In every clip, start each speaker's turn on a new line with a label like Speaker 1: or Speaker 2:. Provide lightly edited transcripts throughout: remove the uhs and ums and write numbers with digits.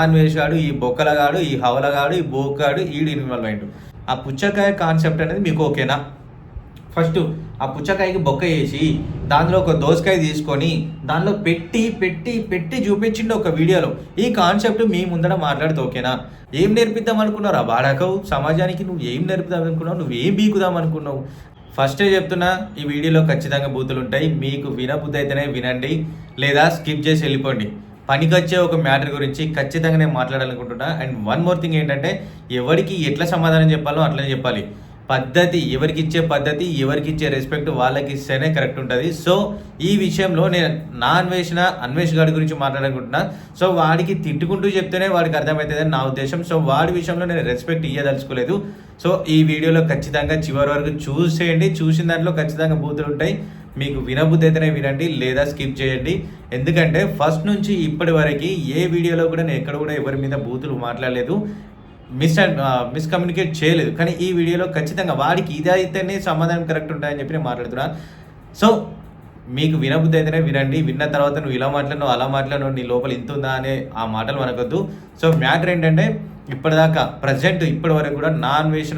Speaker 1: అన్వేష్ గాడు, ఈ బొక్కలగాడు, ఈ హవలగాడు, ఈ బోక్గాడు ఈడు ఇన్వాల్వ్ అయ్యిండు. ఆ పుచ్చకాయ కాన్సెప్ట్ అనేది మీకు ఓకేనా? ఫస్ట్ ఆ పుచ్చకాయకి బొక్క వేసి దానిలో ఒక దోసకాయ తీసుకొని దానిలో పెట్టి పెట్టి పెట్టి చూపించిండు ఒక వీడియోలో. ఈ కాన్సెప్ట్ మీ ముందర మాట్లాడితే ఓకేనా? ఏం నేర్పిద్దాం అనుకున్నావు రా బాడకవు? సమాజానికి నువ్వు ఏం నేర్పుదాం అనుకున్నావు? నువ్వు ఏం బీకుదాం అనుకున్నావు? ఫస్టే చెప్తున్నా, ఈ వీడియోలో ఖచ్చితంగా బూతులు ఉంటాయి. మీకు వినబుద్ధి అయితేనే వినండి, లేదా స్కిప్ చేసి వెళ్ళిపోండి. పనికొచ్చే ఒక మ్యాటర్ గురించి ఖచ్చితంగా నేను మాట్లాడాలనుకుంటున్నా. అండ్ వన్ మోర్ థింగ్ ఏంటంటే, ఎవరికి ఎట్లా సమాధానం చెప్పాలో అట్లనే చెప్పాలి. పద్ధతి, ఎవరికి ఇచ్చే పద్ధతి, ఎవరికి ఇచ్చే రెస్పెక్ట్ వాళ్ళకి ఇస్తేనే కరెక్ట్ ఉంటుంది. సో ఈ విషయంలో నేను నా అన్వేష్ గారి గురించి మాట్లాడుకుంటున్నా. సో వాడికి తిట్టుకుంటూ చెప్తేనే వాడికి అర్థమవుతుందని నా ఉద్దేశం. సో వాడి విషయంలో నేను రెస్పెక్ట్ ఇవ్వదలుచుకోలేదు. సో ఈ వీడియోలో ఖచ్చితంగా చివరి వరకు చూసేయండి. చూసిన దాంట్లో ఖచ్చితంగా బూతులు ఉంటాయి. మీకు వినబుద్ధి అయితేనే వినండి, లేదా స్కిప్ చేయండి. ఎందుకంటే ఫస్ట్ నుంచి ఇప్పటి వరకు ఏ వీడియోలో కూడా నేను ఎక్కడ కూడా ఎవరి మీద బూతులు మాట్లాడలేదు, మిస్కమ్యూనికేట్ చేయలేదు. కానీ ఈ వీడియోలో ఖచ్చితంగా వాడికి ఇది అయితేనే సమాధానం కరెక్ట్ ఉంటాయని చెప్పి నేను మాట్లాడుతున్నా. సో మీకు వినబుద్ధి అయితేనే వినండి. విన్న తర్వాత నువ్వు ఇలా మాట్లాడినావు, అలా మాట్లాడినావు, నీ లోపల ఇంత ఉందా అనే ఆ మాటలు మనకొద్దు. సో మ్యాటర్ ఏంటంటే, ఇప్పటిదాకా ప్రజెంట్ ఇప్పటి వరకు కూడా అన్వేష్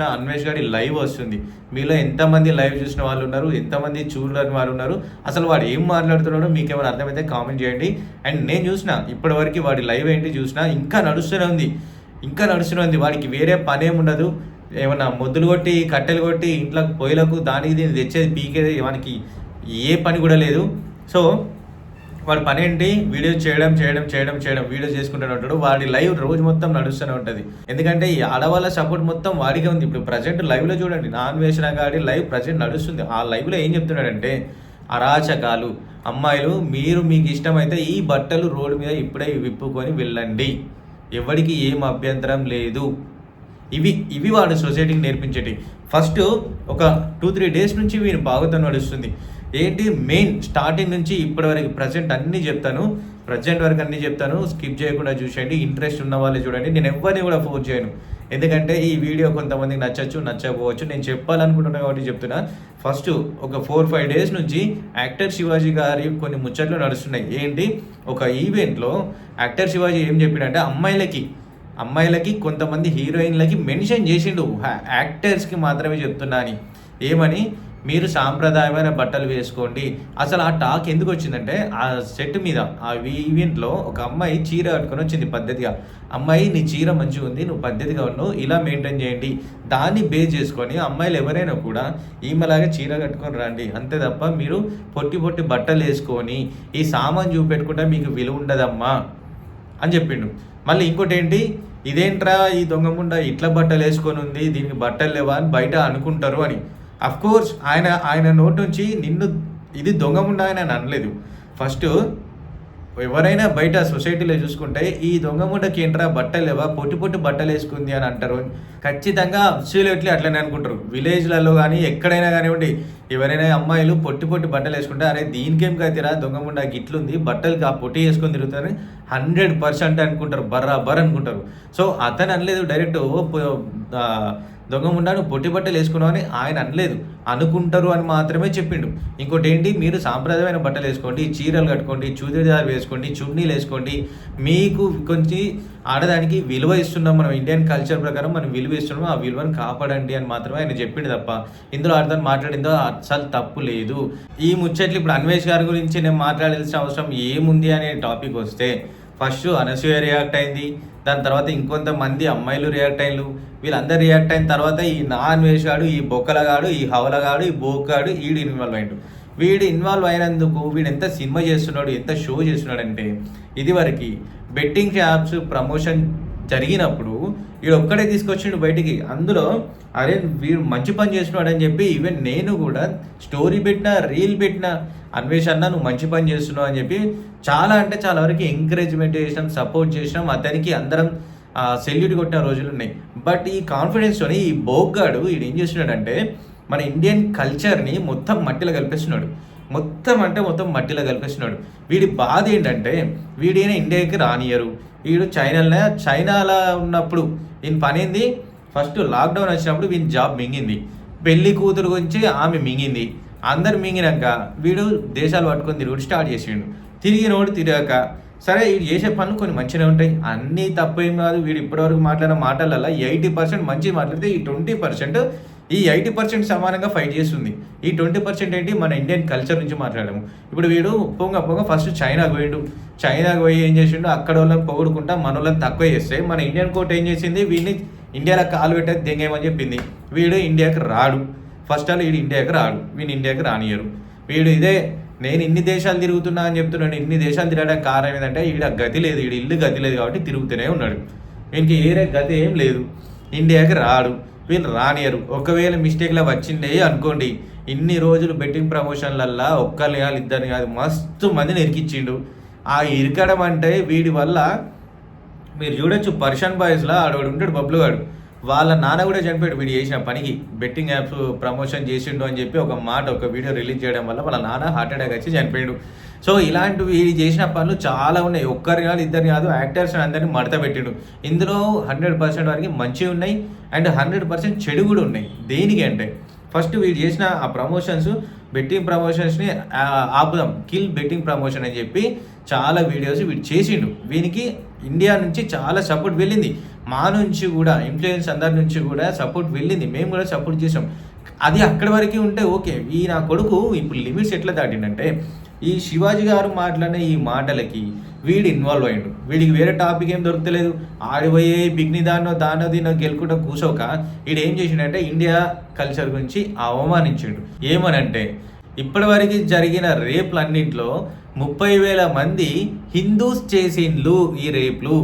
Speaker 1: గారి లైవ్ వస్తుంది. మీలో ఎంతమంది లైవ్ చూసిన వాళ్ళు ఉన్నారు, ఎంతమంది చూడని వాళ్ళు ఉన్నారు, అసలు వాడు ఏం మాట్లాడుతున్నాడో మీకు ఏమైనా అర్థమైతే కామెంట్ చేయండి. అండ్ నేను చూసిన ఇప్పటి వరకు వాడి లైవ్ ఏంటి చూసినా, ఇంకా నడుస్తూనే ఉంది. వాడికి వేరే పని ఏముండదు. ఏమన్నా మొద్దులు కొట్టి కట్టెలు కొట్టి ఇంట్లో పొయ్యిలకు దానికి దీన్ని తెచ్చేది పీకేది వానికి ఏ పని కూడా లేదు. సో వాడి పని ఏంటి? వీడియోస్ చేయడం వీడియోస్ చేసుకుంటూనే ఉంటాడు. వాడి లైవ్ రోజు మొత్తం నడుస్తూనే ఉంటుంది. ఎందుకంటే ఈ ఆడవాళ్ళ సపోర్ట్ మొత్తం వాడికే ఉంది. ఇప్పుడు ప్రజెంట్ లైవ్లో చూడండి, అన్వేష్ గాడి లైవ్ ప్రజెంట్ నడుస్తుంది. ఆ లైవ్లో ఏం చెప్తున్నాడంటే, అరాచకాలు, అమ్మాయిలు మీకు ఇష్టమైతే ఈ బట్టలు రోడ్డు మీద ఇప్పుడే విప్పుకొని వెళ్ళండి, ఎవరికి ఏం అభ్యంతరం లేదు. ఇవి వాడు సొసైటీకి నేర్పించేటి. ఫస్ట్ ఒక 2-3 డేస్ నుంచి వీడు బాగుతనం నడుస్తుంది. ఏంటి మెయిన్ స్టార్టింగ్ నుంచి ఇప్పటి వరకు ప్రజెంట్ అన్నీ చెప్తాను. స్కిప్ చేయకుండా చూసేయండి. ఇంట్రెస్ట్ ఉన్న వాళ్ళే చూడండి. నేను ఎవరిని కూడా ఫోర్స్ చేయను. ఎందుకంటే ఈ వీడియో కొంతమందికి నచ్చచ్చు, నచ్చకపోవచ్చు. నేను చెప్పాలనుకుంటున్నా కాబట్టి చెప్తున్నా. ఫస్ట్ ఒక 4-5 డేస్ నుంచి యాక్టర్ శివాజీ గారి కొన్ని ముచ్చట్లు నడుస్తున్నాయి. ఏంటి, ఒక ఈవెంట్లో యాక్టర్ శివాజీ ఏం చెప్పాడంటే, అమ్మాయిలకి కొంతమంది హీరోయిన్లకి మెన్షన్ చేసిండు, యాక్టర్స్కి మాత్రమే చెప్తున్నా అని. ఏమని? మీరు సాంప్రదాయమైన బట్టలు వేసుకోండి. అసలు ఆ టాక్ ఎందుకు వచ్చిందంటే, ఆ సెట్ మీద ఆ ఈవెంట్లో ఒక అమ్మాయి చీర కట్టుకొని వచ్చింది పద్ధతిగా. అమ్మాయి, నీ చీర మంచిగా ఉంది, నువ్వు పద్ధతిగా ఉన్నావు, ఇలా మెయింటైన్ చేయండి. దాన్ని బేస్ చేసుకొని అమ్మాయిలు ఎవరైనా కూడా ఈమెలాగా చీర కట్టుకొని రండి, అంతే తప్ప మీరు పొట్టి బట్టలు వేసుకొని ఈ సామాన్ చూపెట్టుకుంటే మీకు విలువ ఉండదమ్మా అని చెప్పిండు. మళ్ళీ ఇంకోటి ఏంటి, ఇదేంట్రా ఈ దొంగముండ ఇట్లా బట్టలు వేసుకొని ఉంది, దీనికి బట్టలు లేవా అని బయట అనుకుంటారు అని. అఫ్కోర్స్ ఆయన నోటి నుంచి నిన్ను ఇది దొంగముండ అని అనలేదు. ఫస్ట్ ఎవరైనా బయట సొసైటీలో చూసుకుంటే, ఈ దొంగముండకి ఏంట్రా బట్టలు లేవా, పొట్టి బట్టలు వేసుకుంది అని అంటారు. ఖచ్చితంగా అబ్సల్యూట్లీ అట్లనే అనుకుంటారు. విలేజ్లలో కానీ ఎక్కడైనా కానివ్వండి, ఎవరైనా అమ్మాయిలు పొట్టి బట్టలు వేసుకుంటే, అరే దీనికేం కైతేరా దొంగముండ గిట్లుంది, బట్టలకి ఆ పొట్టి వేసుకొని తిరుగుతారని 100% అనుకుంటారు, బర్రాబర్ అనుకుంటారు. సో అతను అనలేదు డైరెక్ట్ దొంగముండా నువ్వు పొట్టి బట్టలు వేసుకున్నావు అని ఆయన అనలేదు, అనుకుంటారు అని మాత్రమే చెప్పిండు. ఇంకోటి ఏంటి, మీరు సాంప్రదాయమైన బట్టలు వేసుకోండి, చీరలు కట్టుకోండి, చూడిదార్ వేసుకోండి, చున్నీలు వేసుకోండి, మీకు కొంచెం ఆడదానికి విలువ ఇస్తున్నాం, మనం ఇండియన్ కల్చర్ ప్రకారం మనం విలువ ఇస్తున్నాం, ఆ విలువను కాపాడండి అని మాత్రమే ఆయన చెప్పిండు తప్ప ఇందులో అర్థం మాట్లాడిందో అసలు తప్పు లేదు. ఈ ముచ్చట్లు ఇప్పుడు అన్వేష్ గారి గురించి నేను మాట్లాడాల్సిన అవసరం ఏముంది అనే టాపిక్ వస్తే, ఫస్ట్ అనసూయ రియాక్ట్ అయింది, దాని తర్వాత ఇంకొంతమంది అమ్మాయిలు రియాక్ట్ అయ్యారు. వీళ్ళందరూ రియాక్ట్ అయిన తర్వాత ఈ అన్వేష్ గాడు, ఈ బొక్కలగాడు, ఈ హవలగాడు, ఈ బోక్గాడు వీడు ఇన్వాల్వ్ అయ్యాడు. వీడు ఇన్వాల్వ్ అయినందుకు వీడు ఎంత సినిమా చేస్తున్నాడు, ఎంత షో చేస్తున్నాడు అంటే, ఇదివరకు బెట్టింగ్ యాప్స్ ప్రమోషన్ జరిగినప్పుడు వీడు ఒక్కడే తీసుకొచ్చిండు బయటికి. అందులో అరే వీడు మంచి పని చేస్తున్నాడు అని చెప్పి ఈవెన్ నేను కూడా స్టోరీ పెట్టినా, రీల్ పెట్టినా, అన్వేష్ అన్న నువ్వు మంచి పని చేస్తున్నావు అని చెప్పి చాలా అంటే చాలా వరకు ఎంకరేజ్మెంట్ చేసినాం, సపోర్ట్ చేసినాం. అతనికి అందరం సెల్యూట్ కొట్టిన రోజులు ఉన్నాయి. బట్ ఈ కాన్ఫిడెన్స్తోని ఈ బోగ్గాడు వీడు ఏం చేస్తున్నాడంటే, మన ఇండియన్ కల్చర్ని మొత్తం మట్టిలో కలిపేస్తున్నాడు. మొత్తం మట్టిలో కలిపేస్తున్నాడు. వీడి బాధ ఏంటంటే, వీడైనా ఇండియాకి రానియరు. వీడు చైనాలో ఉన్నప్పుడు ఈయన పని ఏంది, ఫస్ట్ లాక్డౌన్ వచ్చినప్పుడు వీని జాబ్ మింగింది, పెళ్లి కూతురు గురించి ఆమె మింగింది, అందరు మింగినాక వీడు దేశాలు పట్టుకొని తిరుగుడు స్టార్ట్ చేసిండు. తిరిగాక సరే వీడు చేసే పనులు కొన్ని మంచిగా ఉంటాయి, అన్నీ తప్పేం కాదు. వీడు ఇప్పటివరకు మాట్లాడిన మాటలల్లో 80% మంచి మాట్లాడితే ఈ 20% ఈ 80% సమానంగా ఫైట్ చేస్తుంది. ఈ 20% ఏంటి, మన ఇండియన్ కల్చర్ నుంచి మాట్లాడము. ఇప్పుడు వీడు పొంగ ఫస్ట్ చైనాకు పోయిండు. చైనాకు పోయి ఏం చేసిండు, అక్కడ వాళ్ళని పొగుడుకుంటా మన వాళ్ళని తక్కువ చేస్తే మన ఇండియన్ కోర్ట్ ఏం చేసింది, వీడిని ఇండియాలో కాలు పెట్టేది దెంగేమని చెప్పింది. వీడు ఇండియాకి రాడు. ఫస్ట్ ఆల్ వీడు ఇండియాకి రాడు, వీడిని ఇండియాకి రానియరు. వీడు ఇదే నేను ఇన్ని దేశాలు తిరుగుతున్నా అని చెప్తున్నాడు. ఇన్ని దేశాలు తిరగడానికి కారణం ఏంటంటే ఈడ గతి లేదు, ఈడ ఇల్లు గతి లేదు కాబట్టి తిరుగుతూనే ఉన్నాడు. వీనికి ఏరే గతి ఏం లేదు, ఇండియాకి రాడు, వీళ్ళు రానియరు. ఒకవేళ మిస్టేక్లో వచ్చిండే అనుకోండి, ఇన్ని రోజులు బెట్టింగ్ ప్రమోషన్లల్లా ఒక్కరిని కాదు ఇద్దరిని కాదు మస్తు మందిని ఇరికిచ్చిండు. ఆ ఇరకడం అంటే వీడి వల్ల మీరు చూడొచ్చు, పర్షియన్ బాయ్స్లో ఆడవాడు ఉంటాడు బబ్లుగాడు, వాళ్ళ నాన్న కూడా చనిపోయాడు వీడు చేసిన పనికి. బెట్టింగ్ యాప్స్ ప్రమోషన్ చేసిండు అని చెప్పి ఒక వీడియో రిలీజ్ చేయడం వల్ల వాళ్ళ నాన్న హార్ట్ అటాక్ వచ్చి చనిపోయాడు. సో ఇలాంటివి వీడు చేసిన పనులు చాలా ఉన్నాయి. ఒక్కరి కాదు ఇద్దరిని కాదు యాక్టర్స్ అందరినీ మడత పెట్టిండు. ఇందులో 100% వరకు మంచి ఉన్నాయి అండ్ 100% చెడు కూడా ఉన్నాయి. దేనికి అంటే ఫస్ట్ వీడు చేసిన ఆ ప్రమోషన్స్, బెట్టింగ్ ప్రమోషన్స్ని ఆపుదాం, కిల్ బెట్టింగ్ ప్రమోషన్ అని చెప్పి చాలా వీడియోస్ వీడు చేసిండు. వీనికి ఇండియా నుంచి చాలా సపోర్ట్ వెళ్ళింది, మా నుంచి కూడా ఇన్ఫ్లుయెన్స్ అందరి నుంచి కూడా సపోర్ట్ వెళ్ళింది, మేము కూడా సపోర్ట్ చేసాం. అది అక్కడి వరకు ఉంటే ఓకే. ఈ నా కొడుకు ఇప్పుడు లిమిట్స్ ఎట్లా దాటిండంటే, ఈ శివాజీ గారు మాట్లాడిన ఈ మాటలకి వీడు ఇన్వాల్వ్ అయ్యిండు. వీడికి వేరే టాపిక్ ఏం దొరకలేదు. ఆడిపోయే బిగ్ని దాన్నో దీన్నో గెలుకుంటూ కూర్చోక వీడు ఏం చేసిండంటే ఇండియా కల్చర్ గురించి అవమానించిండు. ఏమనంటే ఇప్పటివరకు జరిగిన రేప్లన్నింటిలో 30,000 మంది హిందూస్ చేసిండ్లు ఈ రేప్లు,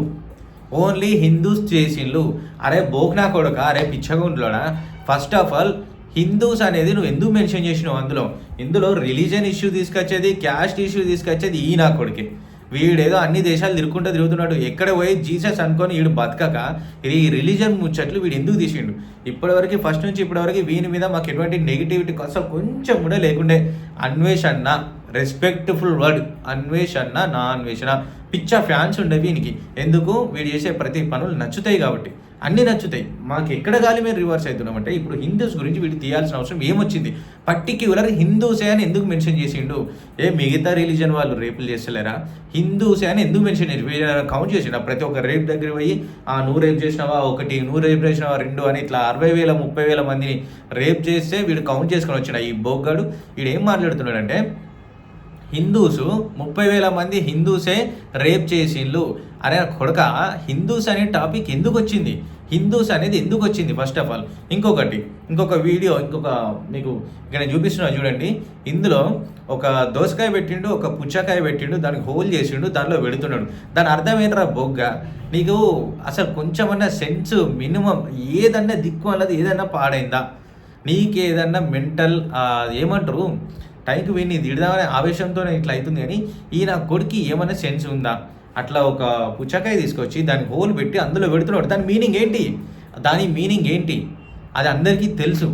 Speaker 1: ఓన్లీ హిందూస్ చేసిండ్లు. అరే బోక్నా కొడుక, అరే పిచ్చగుంట్లోనా, ఫస్ట్ ఆఫ్ ఆల్ హిందూస్ అనేది నువ్వు ఎందుకు మెన్షన్ చేసినావు? ఇందులో రిలీజన్ ఇష్యూ తీసుకొచ్చేది, క్యాస్ట్ ఇష్యూ తీసుకొచ్చేది ఈ నా కొడుకే. వీడేదో అన్ని దేశాలు తిరుగుతున్నాడు. ఎక్కడ పోయి జీసస్ అనుకొని వీడు బతకక ఈ రిలీజన్ ముచ్చట్లు వీడు ఎందుకు తీసిండు? ఇప్పటివరకు ఫస్ట్ నుంచి ఇప్పటివరకు వీని మీద మాకు ఎటువంటి నెగిటివిటీ అసలు కొంచెం కూడా లేకుండే. అన్వేషణ, రెస్పెక్ట్ఫుల్ వర్డ్, అన్వేషణ, నా అన్వేషణ, పిచ్చ ఫ్యాన్స్ ఉండే వీనికి. ఎందుకు? వీడు చేసే ప్రతి పనులు నచ్చుతాయి కాబట్టి, అన్నీ నచ్చుతాయి. మాకు ఎక్కడ గాలి మేము రివర్స్ అవుతున్నామంటే ఇప్పుడు హిందూస్ గురించి వీడు తీయాల్సిన అవసరం ఏమొచ్చింది? పర్టిక్యులర్ హిందూసే అని ఎందుకు మెన్షన్ చేసిండు? మిగతా రిలీజన్ వాళ్ళు రేపులు చేస్తలేరా? హిందూసే అని ఎందుకు మెన్షన్ చేసి కౌంట్ చేసిండు? ప్రతి ఒక్క రేప్ దగ్గర పోయి నువ్వు రేప్ చేసినావా ఒకటి, నువ్వు రేప్ చేసినావా 2 అని ఇట్లా 60,000 30,000 మందిని రేప్ చేస్తే వీడు కౌంట్ చేసుకొని వచ్చిన ఈ బొగ్గాడు. వీడు ఏం మాట్లాడుతున్నాడంటే హిందూసు 30,000 మంది హిందూసే రేప్ చేసిండ్లు. అరే కొడక, హిందూస్ అనే టాపిక్ ఎందుకు వచ్చింది? హిందూస్ అనేది ఎందుకు వచ్చింది ఫస్ట్ ఆఫ్ ఆల్? ఇంకొక వీడియో మీకు ఇక్కడ చూపిస్తున్నా చూడండి. ఇందులో ఒక దోసకాయ పెట్టిండు, ఒక పుచ్చకాయ పెట్టిండు, దానికి హోల్ చేసిండు, దానిలో పెడుతున్నాడు. దాని అర్థం ఏంట్రా బొగ్గ? నీకు అసలు కొంచెమన్నా సెన్స్ మినిమం ఏదన్నా దిక్కు అన్నది ఏదన్నా పాడైందా? నీకేదన్నా మెంటల్ ఏమంటారు టైంకి వీడిని తిడదామనే ఆవేశంతోనే ఇట్లా అవుతుంది. కానీ ఈయన కొడుకు ఏమైనా సెన్స్ ఉందా? అట్లా ఒక పుచ్చకాయ తీసుకొచ్చి దానికి హోల్ పెట్టి అందులో పెడుతున్నాడు. దాని మీనింగ్ ఏంటి? అది అందరికీ తెలుసు.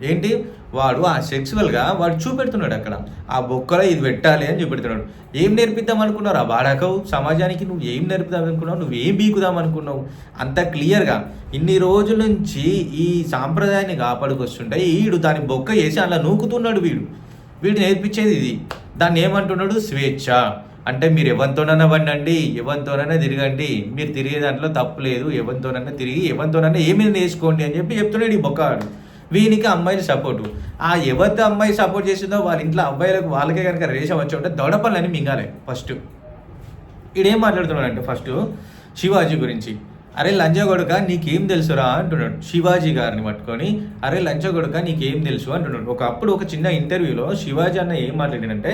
Speaker 1: ఏంటి? వాడు ఆ సెక్సువల్గా వాడు చూపెడుతున్నాడు అక్కడ, ఆ బొక్కలో ఇది పెట్టాలి అని చూపెడుతున్నాడు. ఏం నేర్పిద్దాం అనుకున్నారు? ఆ వాడకవు సమాజానికి నువ్వు ఏం నేర్పుదాం అనుకున్నావు? నువ్వు ఏం బీకుదాం అనుకున్నావు? అంత క్లియర్గా ఇన్ని రోజుల నుంచి ఈ సాంప్రదాయాన్ని కాపాడుకొస్తుంటే వీడు దాని బొక్క వేసి అలా నూకుతున్నాడు. వీడు నేర్పించేది ఇది. దాన్ని ఏమంటున్నాడు? స్వేచ్ఛ. అంటే మీరు ఎవరితోనైనా వండండి, ఎవరితోనైనా తిరగండి, మీరు తిరిగే దాంట్లో తప్పు లేదు, ఎవరితోనైనా తిరిగి ఎవరితోనైనా ఏమీ నేర్చుకోండి అని చెప్తున్నాడు ఈ బొక్కవాడు. వీనికి అమ్మాయిలు సపోర్టు. ఎవరితో అమ్మాయి సపోర్ట్ చేసిందో వాళ్ళ ఇంట్లో అబ్బాయిలకు వాళ్ళకే కనుక రేషం వచ్చి ఉంటే దొడపళ్ళని మింగాలి. ఫస్ట్ ఈడేం మాట్లాడుతున్నాడు అంటే ఫస్ట్ శివాజీ గురించి. అరే లంచగొడక నీకేం తెలుసురా అంటున్నాడు శివాజీ గారిని పట్టుకొని. అరే లంచగొడక నీకేం తెలుసు అంటున్నాడు. ఒకప్పుడు ఒక చిన్న ఇంటర్వ్యూలో శివాజీ అన్న ఏం మాట్లాడినంటే,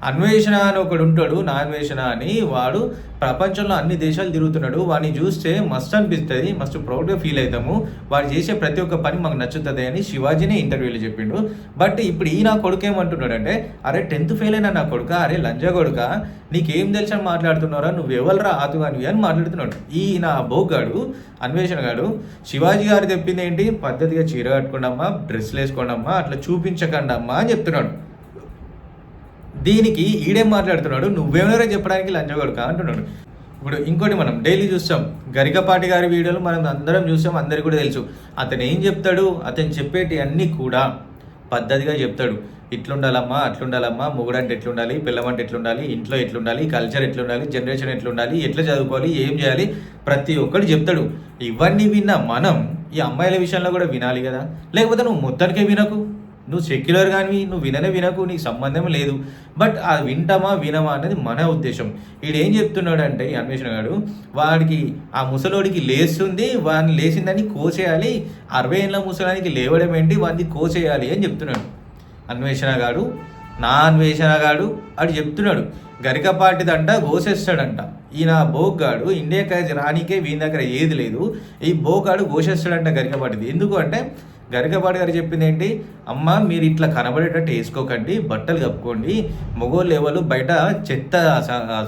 Speaker 1: అన్వేషణ అని ఒకడు ఉంటాడు, నా అన్వేషణ అని, వాడు ప్రపంచంలో అన్ని దేశాలు తిరుగుతున్నాడు, వాడిని చూస్తే మస్తు అనిపిస్తుంది, మస్తు ప్రౌడ్గా ఫీల్ అవుతాము, వాడు చేసే ప్రతి ఒక్క పని మాకు నచ్చుతుంది అని శివాజీనే ఇంటర్వ్యూలో చెప్పిండు. బట్ ఇప్పుడు ఈ నా కొడుకు ఏమంటున్నాడు అంటే, అరే 10th ఫెయిల్ అయినా నా కొడుక, అరే లంజా కొడుక నీకేం తెలుసు అని మాట్లాడుతున్నారా, నువ్వెవలరా ఆతుగానివి అని మాట్లాడుతున్నాడు. ఈ నా బోగ్గాడు అన్వేషణ గాడు. శివాజీ గారు చెప్పింది ఏంటి? పద్ధతిగా చీర కట్టుకోండమ్మా, డ్రెస్సులు వేసుకోండమ్మా, అట్లా చూపించకండి అమ్మా అని చెప్తున్నాడు. దీనికి ఈడేం మాట్లాడుతున్నాడు? నువ్వేమైనా చెప్పడానికి లంచగొడక అంటున్నాడు. ఇప్పుడు ఇంకోటి మనం డైలీ చూస్తాం, గరికపాటి గారి వీడియోలు మనం అందరం చూస్తాం, అందరికీ కూడా తెలుసు. అతను ఏం చెప్తాడు? అతను చెప్పేటి అన్నీ కూడా పద్ధతిగా చెప్తాడు. ఇట్లుండాలమ్మా అట్లుండాలమ్మా, మొగుడంటే ఎట్లుండాలి, పిల్లమంటే ఎట్లుండాలి, ఇంట్లో ఎట్లుండాలి, కల్చర్ ఎట్లుండాలి, జనరేషన్ ఎట్లుండాలి, ఎట్లా చదువుకోవాలి, ఏం చేయాలి, ప్రతి ఒక్కటి చెప్తాడు. ఇవన్నీ విన్న మనం ఈ అమ్మాయిల విషయంలో కూడా వినాలి కదా. లేకపోతే నువ్వు మొత్తానికే వినకు, నువ్వు సెక్యులర్ కానీ నువ్వు వినకు, నీకు సంబంధం లేదు. బట్ అది వింటామా వినమా అనేది మన ఉద్దేశం. వీడు ఏం చెప్తున్నాడు అంటే ఈ అన్వేషణ గారు, వాడికి ఆ ముసలోడికి లేస్తుంది, వాడిని లేచిందని కోసేయాలి, 60 ఏళ్ళ ముసలానికి లేవడం ఏంటి, వాడిని కోసేయాలి అని చెప్తున్నాడు అన్వేషణ గాడు. నా అన్వేషణ గాడు అది చెప్తున్నాడు. గరికపాటిదంట కోసేస్తాడంట. ఈయన బోగ్గాడు ఇండియాకి రానికే వీని దగ్గర ఏది లేదు, ఈ బోగాడు కోసేస్తాడంట గరికపాటిది. ఎందుకు అంటే గరికపాటి గారు చెప్పింది ఏంటి, అమ్మ మీరు ఇట్లా కనబడేటట్టు వేసుకోకండి, బట్టలు కప్పుకోండి, మగోళ్ళు ఎవరు బయట చెత్త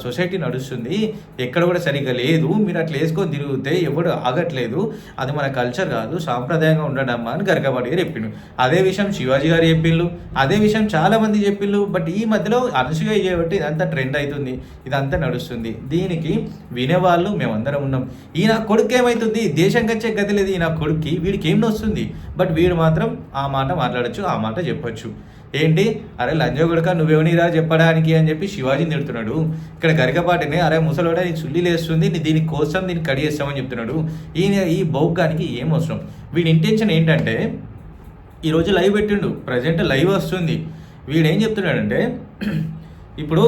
Speaker 1: సొసైటీ నడుస్తుంది, ఎక్కడ కూడా సరిగ్గా లేదు, మీరు అట్లా వేసుకొని తిరిగితే ఎవడు ఆగట్లేదు, అది మన కల్చర్ కాదు, సాంప్రదాయంగా ఉండడమ్మా అని గరికపాటి గారు చెప్పిండు. అదే విషయం శివాజీ గారు చెప్పిండు, అదే విషయం చాలామంది చెప్పిండు. బట్ ఈ మధ్యలో అనసూయ చేయబట్టి ఇదంతా ట్రెండ్ అవుతుంది, ఇదంతా నడుస్తుంది. దీనికి వినేవాళ్ళు మేమందరం ఉన్నాం. ఈయన కొడుకు ఏమవుతుంది, దేశం కచ్చే గతి లేదు ఈయన కొడుక్కి, వీడికి ఏం వస్తుంది. బట్ వీడు మాత్రం ఆ మాట మాట్లాడచ్చు, ఆ మాట చెప్పొచ్చు. ఏంటి, అరే లంజోగుడక నువ్వెవనిరా చెప్పడానికి అని చెప్పి శివాజీని తిడుతున్నాడు. ఇక్కడ గరికపాటిని అరే ముసలోడా నీకు సుల్లి లేస్తుంది, దీనికోసం దీన్ని కడిగేస్తామని చెప్తున్నాడు. ఈ బౌగ్గానికి ఏం అవసరం. వీడి ఇంటెన్షన్ ఏంటంటే, ఈరోజు లైవ్ పెట్టిండు, ప్రజెంట్ లైవ్ వస్తుంది. వీడేం చెప్తున్నాడంటే, ఇప్పుడు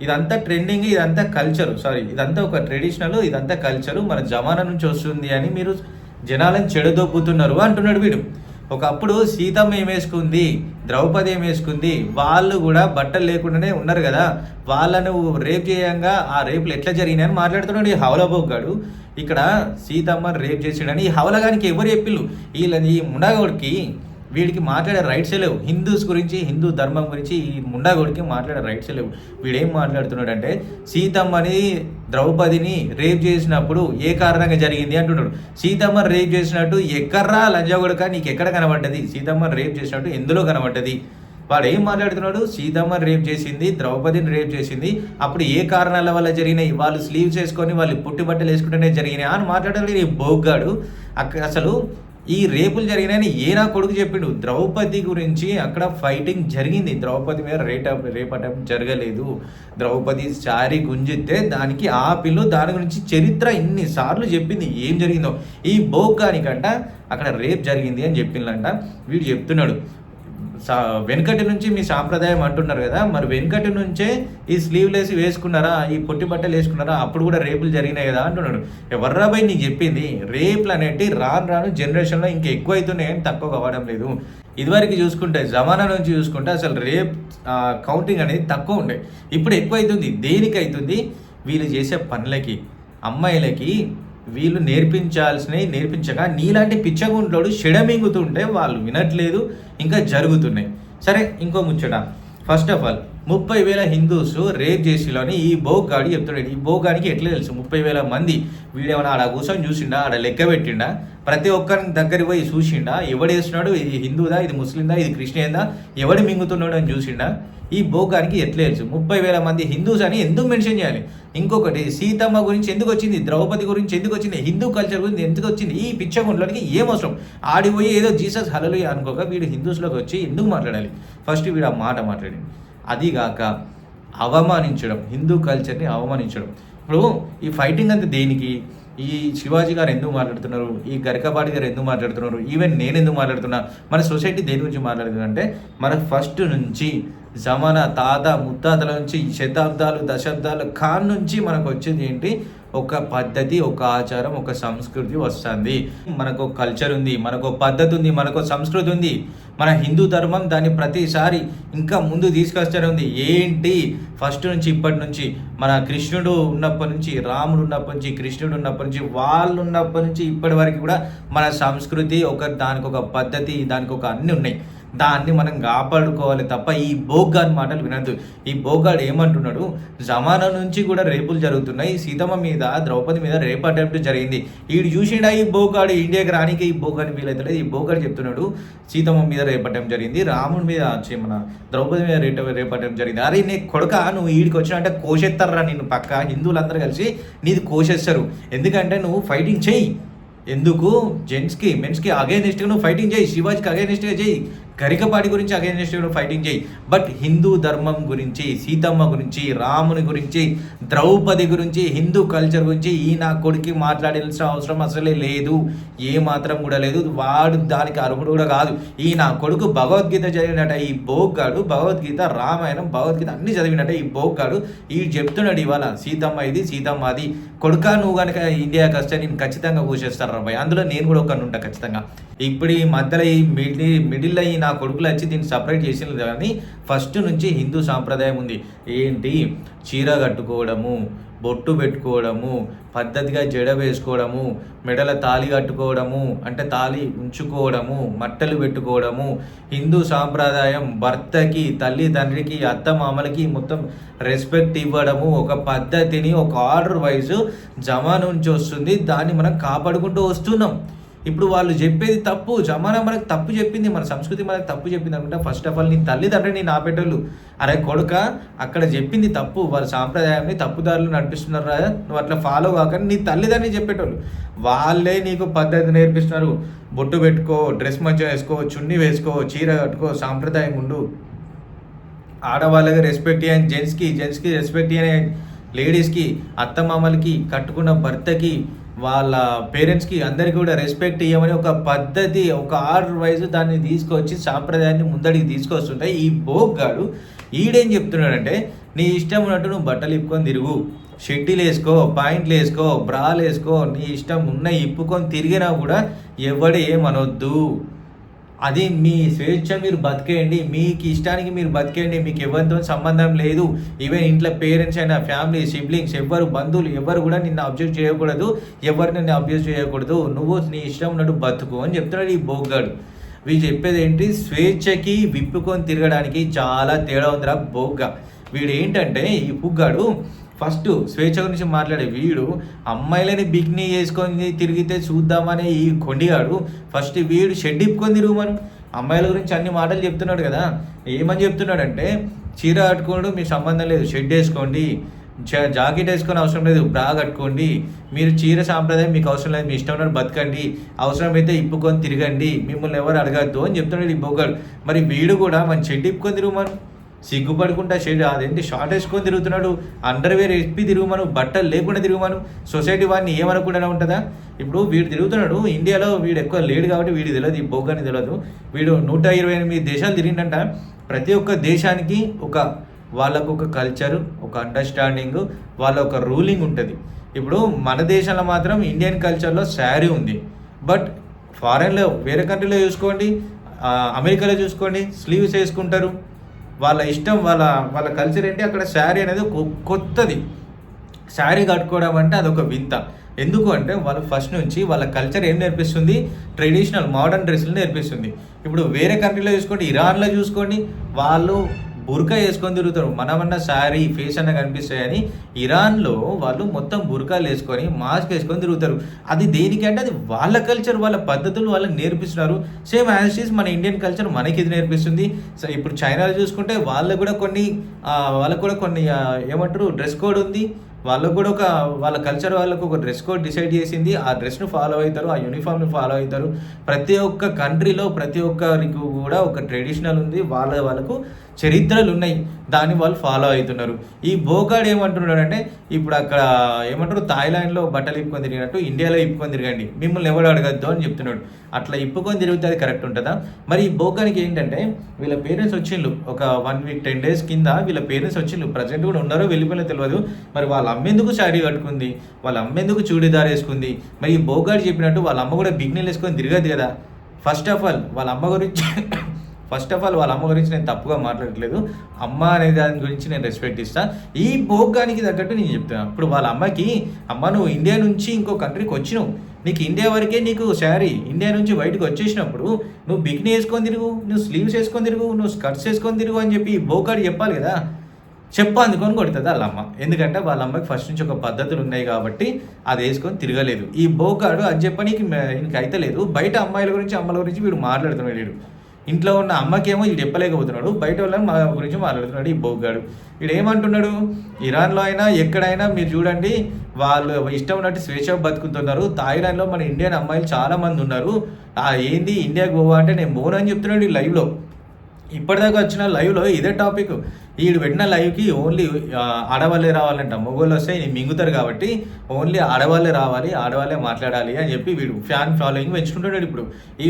Speaker 1: ఇదంతా ట్రెండింగ్, ఇదంతా కల్చరు, ఇదంతా ఒక ట్రెడిషనల్, ఇదంతా కల్చరు, మన జమానా నుంచి వస్తుంది అని మీరు జనాలను చెడదొబ్బుతున్నారు అంటున్నాడు వీడు. ఒకప్పుడు సీతమ్మ ఏమేసుకుంది, ద్రౌపది ఏమేసుకుంది, వాళ్ళు కూడా బట్టలు లేకుండానే ఉన్నారు కదా, వాళ్ళను రేప్ చేయంగా ఆ రేపులు ఎట్లా జరిగినాయని మాట్లాడుతున్నాడు ఈ హవలబోగ్గాడు. ఇక్కడ సీతమ్మని రేప్ చేసిండని ఈ హవలగానికి ఎవరు చెప్పిళ్ళు, ఈ ముండాగోడికి వీడికి మాట్లాడే రైట్సే లేవు. హిందూస్ గురించి, హిందూ ధర్మం గురించి ఈ ముండాగోడికి మాట్లాడే రైట్సే లేవు. వీడేం మాట్లాడుతున్నాడంటే, సీతమ్మని ద్రౌపదిని రేప్ చేసినప్పుడు ఏ కారణంగా జరిగింది అంటున్నాడు. సీతమ్మని రేప్ చేసినట్టు ఎక్కడ్రా లంజాగొడక, నీకు ఎక్కడ కనబడ్డది, సీతమ్మని రేప్ చేసినట్టు ఎందులో కనబడ్డది. వాడు ఏం మాట్లాడుతున్నాడు, సీతమ్మని రేప్ చేసింది, ద్రౌపదిని రేప్ చేసింది, అప్పుడు ఏ కారణాల వల్ల జరిగినాయి, వాళ్ళు స్లీవ్స్ వేసుకొని వాళ్ళు పుట్టి బట్టలు వేసుకుంటేనే జరిగినాయి అని మాట్లాడాలి ఈ బోగ్గాడు. అసలు ఈ రేపులు జరిగినాయని నా కొడుకు చెప్పిండు. ద్రౌపది గురించి అక్కడ ఫైటింగ్ జరిగింది, ద్రౌపది మీద రేప్ అటెంప్ట్ జరగలేదు. ద్రౌపది శారీ గుంజితే దానికి ఆ పిల్లు దాని గురించి చరిత్ర ఇన్నిసార్లు చెప్పింది ఏం జరిగిందో. ఈ బోగ్గానికంట అక్కడ రేప్ జరిగింది అని చెప్పిందంట. వీడు చెప్తున్నాడు, వెనుకటి నుంచి మీ సాంప్రదాయం అంటున్నారు కదా, మరి వెనుకటి నుంచే ఈ స్లీవ్లెస్ వేసుకున్నారా, ఈ పొట్టి బట్టలు వేసుకున్నారా, అప్పుడు కూడా రేపులు జరిగినాయి కదా అంటున్నాడు. ఎవర్రాబాయ్ నీకు చెప్పింది, రేపులు అనేవి రాను జనరేషన్లో ఇంకా ఎక్కువ అవుతున్నాయని తక్కువ కావడం లేదు. ఇదివరకు చూసుకుంటే జమానా నుంచి చూసుకుంటే అసలు రేప్ కౌంటింగ్ అనేది తక్కువ ఉండే, ఇప్పుడు ఎక్కువ అవుతుంది. దేనికి అవుతుంది, వీళ్ళు చేసే పనులకి, అమ్మాయిలకి వీళ్ళు నేర్పించాల్సినవి నేర్పించక నీలాంటి పిచ్చగుంట్లోడు షెడమింగుతుంటే వాళ్ళు వినట్లేదు, ఇంకా జరుగుతున్నాయి. సరే, ఇంకో ముచ్చట. First of all 30,000 Hindus rape చేసిలోని ఈ బోగ్గాడు చెప్తున్నాడు. ఈ బోగ్గానికి ఎట్లా తెలుసు 30,000 మంది? వీడేమన్నా ఆడ కూర్చొని చూసిండా, ఆడ లెక్క పెట్టిండా, ప్రతి ఒక్కరిని దగ్గరికి పోయి చూసిండా, ఎవడేస్తున్నాడు, ఇది హిందూదా, ఇది ముస్లిందా, ఇది క్రిస్టియన్దా, ఎవడు మింగుతున్నాడు అని చూసిండా? ఈ బోగ్గానికి ఎట్లా తెలుసు 30,000 మంది హిందూస్ అని ఎందుకు మెన్షన్ చేయాలి? ఇంకొకటి, సీతమ్మ గురించి ఎందుకు వచ్చింది, ద్రౌపది గురించి ఎందుకు వచ్చింది, హిందూ కల్చర్ గురించి ఎందుకు వచ్చింది? ఈ పిచ్చగుంట్లోకి ఏం అవసరం? ఆడిపోయి ఏదో జీసస్ హల్లెలూయా అనుకోక వీడు హిందూస్లోకి వచ్చి ఎందుకు మాట్లాడాలి? ఫస్ట్ వీడు ఆ మాట మాట్లాడింది. అదిగాక అవమానించడం, హిందూ కల్చర్ని అవమానించడం. ఇప్పుడు ఈ ఫైటింగ్ అంతా దేనికి? ఈ శివాజీ గారు ఎందుకు మాట్లాడుతున్నారు, ఈ గరికపాటి గారు ఎందుకు మాట్లాడుతున్నారు, ఈవెన్ నేను ఎందుకు మాట్లాడుతున్నా, మన సొసైటీ దేని గురించి మాట్లాడుతుంది అంటే, మన ఫస్ట్ నుంచి జమానా తాత ముత్తాతల నుంచి శతాబ్దాలు దశాబ్దాలు కాన్ నుంచి మనకు వచ్చేది ఏంటి, ఒక పద్ధతి, ఒక ఆచారం, ఒక సంస్కృతి వస్తుంది. మనకు కల్చర్ ఉంది, మనకు పద్ధతి ఉంది, మనకు సంస్కృతి ఉంది. మన హిందూ ధర్మం దాన్ని ప్రతిసారి ఇంకా ముందు తీసుకొస్తూనే ఉంది. ఏంటి, ఫస్ట్ నుంచి ఇప్పటి నుంచి మన కృష్ణుడు ఉన్నప్పటి నుంచి, రాముడు ఉన్నప్పటి నుంచి, కృష్ణుడు ఉన్నప్పటి నుంచి, వాళ్ళు ఉన్నప్పటి నుంచి ఇప్పటి వరకు కూడా మన సంస్కృతి దానికి ఒక పద్ధతి, దానికి ఒక అన్నీ ఉన్నాయి. దాన్ని మనం కాపాడుకోవాలి తప్ప ఈ బోగ్గాడి మాటలు వినద్దు. ఈ బోగ్గాడు ఏమంటున్నాడు, జమానా నుంచి కూడా రేపులు జరుగుతున్నాయి, సీతమ్మ మీద ద్రౌపది మీద రేప్ అటెంప్ట్ జరిగింది. వీడు చూసిండా ఈ బోగ్గాడు, ఇండియాకి రానికి ఈ బోగ్గాని వీలైతే ఈ బోగ్గాడు చెప్తున్నాడు సీతమ్మ మీద రేప్ అటెంప్ట్ జరిగింది, రాముడి మీద మన ద్రౌపది మీద రేప్ అటెంప్ట్ జరిగింది. అరే నీ కొడుక, నువ్వు వీడికి వచ్చినంటే కోసేస్తారా నిన్ను, పక్క హిందువులందరూ కలిసి నీది కోసేస్తారు. ఎందుకంటే నువ్వు ఫైటింగ్ చెయ్యి. ఎందుకు జెంట్స్కి మెన్స్కి అగైనిస్ట్గా నువ్వు ఫైటింగ్ చేయి, శివాజీకి అగైనిస్ట్గా చేయి, గరికపాటి గురించి అగైనెస్ట్ ఫైటింగ్ చేయి, బట్ హిందూ ధర్మం గురించి, సీతమ్మ గురించి, రాముని గురించి, ద్రౌపది గురించి, హిందూ కల్చర్ గురించి ఈ నా కొడుకు మాట్లాడాల్సిన అవసరం అసలే లేదు, ఏ మాత్రం కూడా లేదు. వాడు దానికి అర్హుడు కూడా కాదు. ఈ నా కొడుకు భగవద్గీత చదివినట ఈ బోగ్గాడు, భగవద్గీత, రామాయణం, భగవద్గీత అన్ని చదివినట ఈ బోగ్గాడు. ఈ చెప్తున్నాడు ఇవాళ సీతమ్మ ఇది, సీతమ్మ అది. కొడుక నువ్వు కనుక ఇండియాకి వస్తే నేను ఖచ్చితంగా కూర్చేస్తాను రాబాయ్, అందులో నేను కూడా ఒకరిని ఉంటా ఖచ్చితంగా. ఇప్పుడు ఈ మధ్యలో ఈ మిడిల్లో ఈ నా కొడుకులు వచ్చి దీన్ని సపరేట్ చేసిన కానీ ఫస్ట్ నుంచి హిందూ సాంప్రదాయం ఉంది. ఏంటి, చీర కట్టుకోవడము, బొట్టు పెట్టుకోవడము, పద్ధతిగా జడ వేసుకోవడము, మెడల తాళి కట్టుకోవడము, అంటే తాళి ఉంచుకోవడము, మట్టలు పెట్టుకోవడము, హిందూ సాంప్రదాయం, భర్తకి, తల్లి తండ్రికి, అత్త మామలకి మొత్తం రెస్పెక్ట్ ఇవ్వడము, ఒక పద్ధతిని ఒక ఆర్డర్ వైజ్ జమానా నుంచి వస్తుంది. దాన్ని మనం కాపాడుకుంటూ వస్తున్నాం. ఇప్పుడు వాళ్ళు చెప్పేది తప్పు, జమానా మనకు తప్పు చెప్పింది, మన సంస్కృతి మనకు తప్పు చెప్పింది అనుకుంటా. ఫస్ట్ ఆఫ్ ఆల్ నీ తల్లిదండ్రులు నా పెట్టోళ్ళు, అరే కొడుక అక్కడ చెప్పింది తప్పు, వాళ్ళ సాంప్రదాయాన్ని తప్పుదారులు నడిపిస్తున్నారు కదా, నువ్వు అట్లా ఫాలో కాక నీ తల్లిదండ్రులు చెప్పేటోళ్ళు వాళ్ళే నీకు పద్ధతి నేర్పిస్తున్నారు. బొట్టు పెట్టుకో, డ్రెస్ మంచిగా వేసుకో, చున్నీ వేసుకో, చీర కట్టుకో, సాంప్రదాయం ఉండు, ఆడవాళ్ళకి రెస్పెక్ట్ ఇవ్వని జెంట్స్కి రెస్పెక్ట్ ఇవ్వని లేడీస్కి, అత్తమామలకి, కట్టుకున్న భర్తకి, వాళ్ళ పేరెంట్స్కి అందరికీ కూడా రెస్పెక్ట్ ఇవ్వమని ఒక పద్ధతి, ఒక ఆర్డర్ వైజ్ దాన్ని తీసుకొచ్చి సాంప్రదాయాన్ని ముందడికి తీసుకొస్తుంటే ఈ బోగ్గాడు ఈడేం చెప్తున్నాడంటే నీ ఇష్టం ఉన్నట్టు నువ్వు బట్టలు ఇప్పుకొని తిరుగు, షెడ్డీలు వేసుకో, పాయింట్లు వేసుకో, బ్రాలు వేసుకో, నీ ఇష్టం ఉన్న ఇప్పుకొని తిరిగినా కూడా ఎవడు ఏమనొద్దు, అది మీ స్వేచ్ఛ, మీరు బతికేయండి, మీకు ఇష్టానికి మీరు బతికేయండి, మీకు ఎవరితో సంబంధం లేదు. ఈవెన్ ఇంట్లో పేరెంట్స్ అయినా, ఫ్యామిలీ, సిబ్లింగ్స్, ఎవరు బంధువులు ఎవరు కూడా నిన్ను అబ్జర్వ్ చేయకూడదు, ఎవరు నిన్ను అబ్జర్వ్ చేయకూడదు, నువ్వు నీ ఇష్టం ఉన్నట్టు బతుకు అని చెప్తున్నాడు ఈ బోగ్గాడు. వీడు చెప్పేది ఏంటి, స్వేచ్ఛకి విప్పుకొని తిరగడానికి చాలా తేడా ఉందిరా బోగ్గా. వీడు ఏంటంటే ఈ పుగ్గాడు ఫస్ట్ స్వేచ్ఛ గురించి మాట్లాడే వీడు అమ్మాయిలని బిగ్నీ చేసుకొని తిరిగితే చూద్దామనే ఈ కొండిగాడు ఫస్ట్ వీడు షెడ్ ఇప్పుకొని తిరుగు. మనం అమ్మాయిల గురించి అన్ని మాటలు చెప్తున్నాడు కదా, ఏమని చెప్తున్నాడంటే చీర కట్టుకోవడం మీకు సంబంధం లేదు, షెడ్ వేసుకోండి, జాకెట్ వేసుకొని అవసరం లేదు, బ్రా కట్టుకోండి, మీరు చీర సాంప్రదాయం మీకు అవసరం లేదు, మీ ఇష్టం ఉన్నట్టు బతకండి, అవసరమైతే ఇప్పుకొని తిరగండి, మిమ్మల్ని ఎవరు అడగద్దు అని చెప్తున్నాడు ఈ బొగ్గాడు. మరి వీడు కూడా మన షెడ్ ఇప్పుకొని తిరుగు, మనం సిగ్గుపడుకుంటా అదేంటి షార్ట్ వేసుకొని తిరుగుతున్నాడు, అండర్వేర్ ఇప్పి తిరుగుమను, బట్టలు లేకుండా తిరుగుమను, సొసైటీ వాడిని ఏమనకుండా ఉంటుందా? ఇప్పుడు వీడు తిరుగుతున్నాడు ఇండియాలో, వీడు ఎక్కువ లేడు కాబట్టి వీడు తెలియదు, ఈ బొగ్గాని తెలియదు. వీడు 128 దేశాలు తిరిగిందంట. ప్రతి ఒక్క దేశానికి వాళ్ళకు ఒక కల్చరు, ఒక అండర్స్టాండింగ్, వాళ్ళ ఒక రూలింగ్ ఉంటుంది. ఇప్పుడు మన దేశంలో మాత్రం ఇండియన్ కల్చర్లో శారీ ఉంది, బట్ ఫారెన్లో వేరే కంట్రీలో చూసుకోండి, అమెరికాలో చూసుకోండి స్లీవ్స్ వేసుకుంటారు, వాళ్ళ ఇష్టం, వాళ్ళ కల్చర్ ఏంటి, అక్కడ శారీ అనేది కొత్తది. శారీ కట్టుకోవడం అంటే అదొక వింత. ఎందుకు అంటే వాళ్ళు ఫస్ట్ నుంచి వాళ్ళ కల్చర్ ఏం నేర్పిస్తుంది, ట్రెడిషనల్ మోడర్న్ డ్రెస్సులు నేర్పిస్తుంది. ఇప్పుడు వేరే కంట్రీలో చూసుకోండి, ఇరాన్లో చూసుకోండి, వాళ్ళు బుర్కా వేసుకొని తిరుగుతారు. మనమన్నా శారీ ఫేస్ అన్న కనిపిస్తాయని ఇరాన్లో వాళ్ళు మొత్తం బుర్కాలు వేసుకొని మాస్క్ వేసుకొని తిరుగుతారు. అది దేనికంటే అది వాళ్ళ కల్చర్, వాళ్ళ పద్ధతులు వాళ్ళకి నేర్పిస్తున్నారు. సేమ్ యాజ్ ఇట్ ఈస్ మన ఇండియన్ కల్చర్ మనకి ఇది నేర్పిస్తుంది. సో ఇప్పుడు చైనాలో చూసుకుంటే వాళ్ళకు కూడా కొన్ని ఏమంటారు డ్రెస్ కోడ్ ఉంది, వాళ్ళకు కూడా వాళ్ళ కల్చర్ వాళ్ళకు ఒక డ్రెస్ కోడ్ డిసైడ్ చేసింది, ఆ డ్రెస్ను ఫాలో అవుతారు, ఆ యూనిఫామ్ని ఫాలో అవుతారు. ప్రతి ఒక్క కంట్రీలో ప్రతి ఒక్కరికి కూడా ఒక ట్రెడిషనల్ ఉంది, వాళ్ళకు చరిత్రలు ఉన్నాయి, దాన్ని వాళ్ళు ఫాలో అవుతున్నారు. ఈ బోగాడు ఏమంటున్నాడు అంటే ఇప్పుడు అక్కడ ఏమంటారు థాయిలాండ్లో బట్టలు ఇప్పుకొని తిరిగినట్టు ఇండియాలో ఇప్పుకొని తిరగండి, మిమ్మల్ని ఎవడు అడగద్దు అని చెప్తున్నాడు. అట్లా ఇప్పుకొని తిరిగితే అది కరెక్ట్ ఉంటుందా? మరి ఈ బోగానికి ఏంటంటే వీళ్ళ పేరెంట్స్ వచ్చిండ్రు ఒక 1 వీక్ 10 డేస్ కింద వీళ్ళ పేరెంట్స్ వచ్చిండ్రు, ప్రజెంట్ కూడా ఉన్నారో వెళ్ళిపోయినా తెలియదు. మరి వాళ్ళ అమ్మెందుకు శారీ కట్టుకుంది, వాళ్ళ అమ్మెందుకు చూడీదార్ వేసుకుంది? మరి ఈ బోగాడు చెప్పినట్టు వాళ్ళ అమ్మ కూడా బిగ్నీలు వేసుకొని తిరగదు కదా. ఫస్ట్ ఆఫ్ ఆల్ వాళ్ళ అమ్మ గురించి నేను తప్పుగా మాట్లాడట్లేదు, అమ్మ అనే దాని గురించి నేను రెస్పెక్ట్ ఇస్తాను. ఈ బోగ్గానికి తగ్గట్టు నేను చెప్తాను. ఇప్పుడు వాళ్ళ అమ్మకి, అమ్మ నువ్వు ఇండియా నుంచి ఇంకో కంట్రీకి వచ్చినావు, నీకు ఇండియా వరకే నీకు శారీ, ఇండియా నుంచి బయటకు వచ్చేసినప్పుడు నువ్వు బిగ్నీ వేసుకొని తిరుగు, నువ్వు స్లీవ్స్ వేసుకొని తిరుగు, నువ్వు స్కర్ట్స్ వేసుకొని తిరుగు అని చెప్పి ఈ బోగ్గాడు చెప్పాలి కదా. అందుకొని కొడుతుంది వాళ్ళ అమ్మ, ఎందుకంటే వాళ్ళ అమ్మకి ఫస్ట్ నుంచి ఒక పద్ధతులు ఉన్నాయి కాబట్టి అది వేసుకొని తిరగలేదు. ఈ బోగ్గాడు అది చెప్పనీకి అయితే లేదు. బయట అమ్మాయిల గురించి అమ్మల గురించి వీడు మాట్లాడుతున్నాడు. వీడు ఇంట్లో ఉన్న అమ్మకేమో వీడు చెప్పలేకపోతున్నాడు, బయట వాళ్ళని మా గురించి మాట్లాడుతున్నాడు ఈ బోగ్గాడు. వీడు ఏమంటున్నాడు, ఇరాన్లో అయినా ఎక్కడైనా మీరు చూడండి వాళ్ళు ఇష్టం ఉన్నట్టు స్వేచ్ఛ బతుకుతున్నారు, థాయిలాండ్లో మన ఇండియన్ అమ్మాయిలు చాలామంది ఉన్నారు, ఏంది ఇండియాకి పోవా అంటే నేను పోను అని చెప్తున్నాడు ఈ లైవ్లో. ఇప్పటిదాకా వచ్చిన లైవ్లో ఇదే టాపిక్. ఈడు పెట్టిన లైవ్కి ఓన్లీ ఆడవాళ్ళే రావాలంట, మొగోళ్ళు వస్తే మింగుతారు కాబట్టి ఓన్లీ ఆడవాళ్ళే రావాలి, ఆడవాళ్ళే మాట్లాడాలి అని చెప్పి వీడు ఫ్యాన్ ఫాలోయింగ్ పెంచుకుంటున్నాడు. ఇప్పుడు ఈ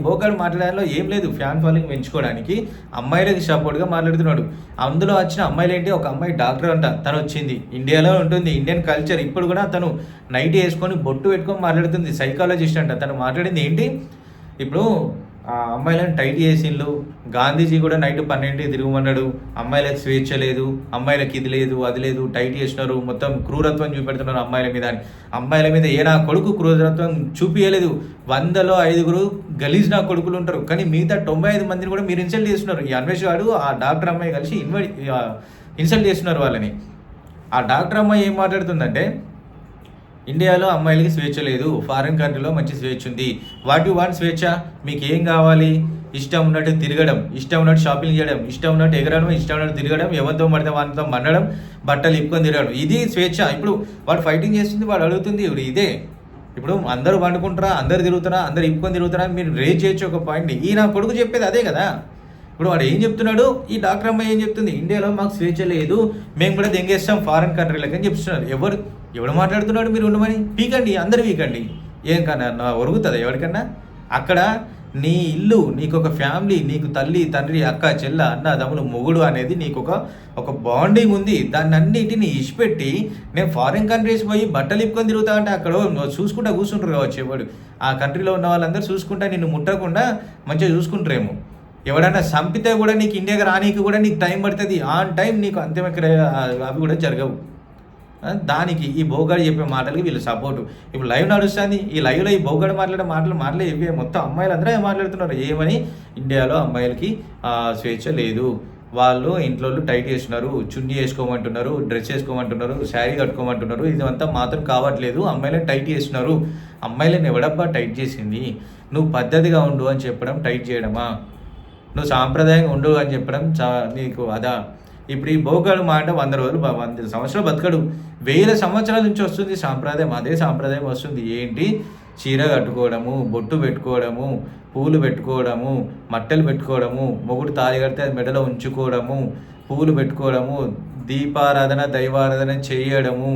Speaker 1: బోకాడు మాట్లాడడంలో ఏం లేదు, ఫ్యాన్ ఫాలోయింగ్ పెంచుకోవడానికి అమ్మాయిలకి సపోర్ట్గా మాట్లాడుతున్నాడు. అందులో వచ్చిన అమ్మాయిలు ఏంటి, ఒక అమ్మాయి డాక్టర్ అంట, తను వచ్చింది, ఇండియాలో ఉంటుంది, ఇండియన్ కల్చర్. ఇప్పుడు కూడా తను నైట్ వేసుకొని బొట్టు పెట్టుకొని మాట్లాడుతుంది, సైకాలజిస్ట్ అంట. తను మాట్లాడింది ఏంటి, ఇప్పుడు అమ్మాయిలను టైట్ చేసిండ్రు, గాంధీజీ కూడా నైట్ 12 తిరగమన్నాడు, అమ్మాయిలకు స్వేచ్ఛ లేదు, అమ్మాయిలకు ఇది లేదు అది లేదు, టైట్ చేసినారు, మొత్తం క్రూరత్వం చూపెడుతున్నారు అమ్మాయిల మీద అని. అమ్మాయిల మీద నా కొడుకు క్రూరత్వం చూపించలేదు. 100లో 5 గలీజ్ నా కొడుకులు ఉంటారు, కానీ మిగతా 95 మందిని కూడా మీరు ఇన్సల్ట్ చేస్తున్నారు. ఈ అన్వేష్ గారు ఆ డాక్టర్ అమ్మాయి కలిసి ఇన్సల్ట్ చేస్తున్నారు వాళ్ళని. ఆ డాక్టర్ అమ్మాయి ఏం మాట్లాడుతుందంటే, ఇండియాలో అమ్మాయిలకి స్వేచ్ఛ లేదు, ఫారిన్ కంట్రీలో మంచి స్వేచ్ఛ ఉంది. వాట్ యు వాంట్ స్వేచ్ఛ, మీకు ఏం కావాలి, ఇష్టం ఉన్నట్టు తిరగడం, ఇష్టం ఉన్నట్టు షాపింగ్ చేయడం, ఇష్టం ఉన్నట్టు ఎగరడం, ఇష్టం ఉన్నట్టు తిరగడం, ఎవరితో పడితే వాటితో మండడం, బట్టలు ఇప్పుకొని తిరగడం, ఇది స్వేచ్ఛ. ఇప్పుడు వాడు ఫైటింగ్ చేస్తుంది, వాడు అడుగుతుంది ఇప్పుడు ఇదే. ఇప్పుడు అందరూ పండుకుంటారా, అందరు తిరుగుతారా, అందరు ఇప్పుకొని తిరుగుతారా, మీరు రేజ్ చేయొచ్చు ఒక పాయింట్ని. ఈ నా కొడుకు చెప్పేది అదే కదా. ఇప్పుడు వాడు ఏం చెప్తున్నాడు, ఈ డాక్టర్ అమ్మాయి ఏం చెప్తుంది, ఇండియాలో మాకు స్వేచ్ఛ లేదు, మేము కూడా దెంగేస్తాం ఫారిన్ కంట్రీలకి అని చెప్తున్నారు. ఎవడు మాట్లాడుతున్నాడు, మీరు ఉండమని పీకండి, అందరు పీకండి, ఏం కన్నా ఒరుగుతుందా ఎవరికన్నా. అక్కడ నీ ఇల్లు, నీకు ఒక ఫ్యామిలీ, నీకు తల్లి తండ్రి అక్క చెల్ల అన్న తమ్ముడు మొగుడు అనేది నీకు ఒక బాండింగ్ ఉంది. దాన్ని అన్నిటిని ఇచ్చిపెట్టి నేను ఫారిన్ కంట్రీస్ పోయి బట్టలు ఇప్పుకొని తిరుగుతా అంటే అక్కడ చూసుకుంటా కూర్చుంటారు కావచ్చు. ఎవడు ఆ కంట్రీలో ఉన్న వాళ్ళందరూ చూసుకుంటా నిన్ను ముట్టకుండా మంచిగా చూసుకుంటారేమో. ఎవడన్నా చంపితే కూడా నీకు ఇండియాకి రానీకి కూడా నీకు టైం పడుతుంది, ఆన్ టైం నీకు అంతిమక్రియ అవి కూడా జరగవు. దానికి ఈ బోగాడు చెప్పే మాటలకి వీళ్ళు సపోర్టు. ఇప్పుడు లైవ్ నడుస్తుంది, ఈ లైవ్లో ఈ బోగాడు మాట్లాడే మాటలు చెప్పే మొత్తం అమ్మాయిలు అందరూ మాట్లాడుతున్నారు. ఏమని, ఇండియాలో అమ్మాయిలకి స్వేచ్ఛ లేదు, వాళ్ళు ఇంట్లో టైట్ చేస్తున్నారు, చున్నీ వేసుకోమంటున్నారు, డ్రెస్ వేసుకోమంటున్నారు, శారీ కట్టుకోమంటున్నారు, ఇదంతా మాత్రం కావట్లేదు, అమ్మాయిలను టైట్ చేస్తున్నారు. అమ్మాయిలను ఎవడబ్బా టైట్ చేసింది, నువ్వు పద్ధతిగా ఉండు అని చెప్పడం టైట్ చేయడమా, నువ్వు సాంప్రదాయంగా ఉండు అని చెప్పడం నీకు అదా. ఇప్పుడు ఈ బోగాడు మాట 100 రోజులు 100 సంవత్సరాలు బతకడు, 1000 సంవత్సరాల నుంచి వస్తుంది సాంప్రదాయం, అదే సాంప్రదాయం వస్తుంది. ఏంటి, చీర కట్టుకోవడము, బొట్టు పెట్టుకోవడము, పూలు పెట్టుకోవడము, మట్టెలు పెట్టుకోవడము, మొగుడు తాళి కడితే అది మెడలో ఉంచుకోవడము, పూలు పెట్టుకోవడము, దీపారాధన దైవారాధన చేయడము,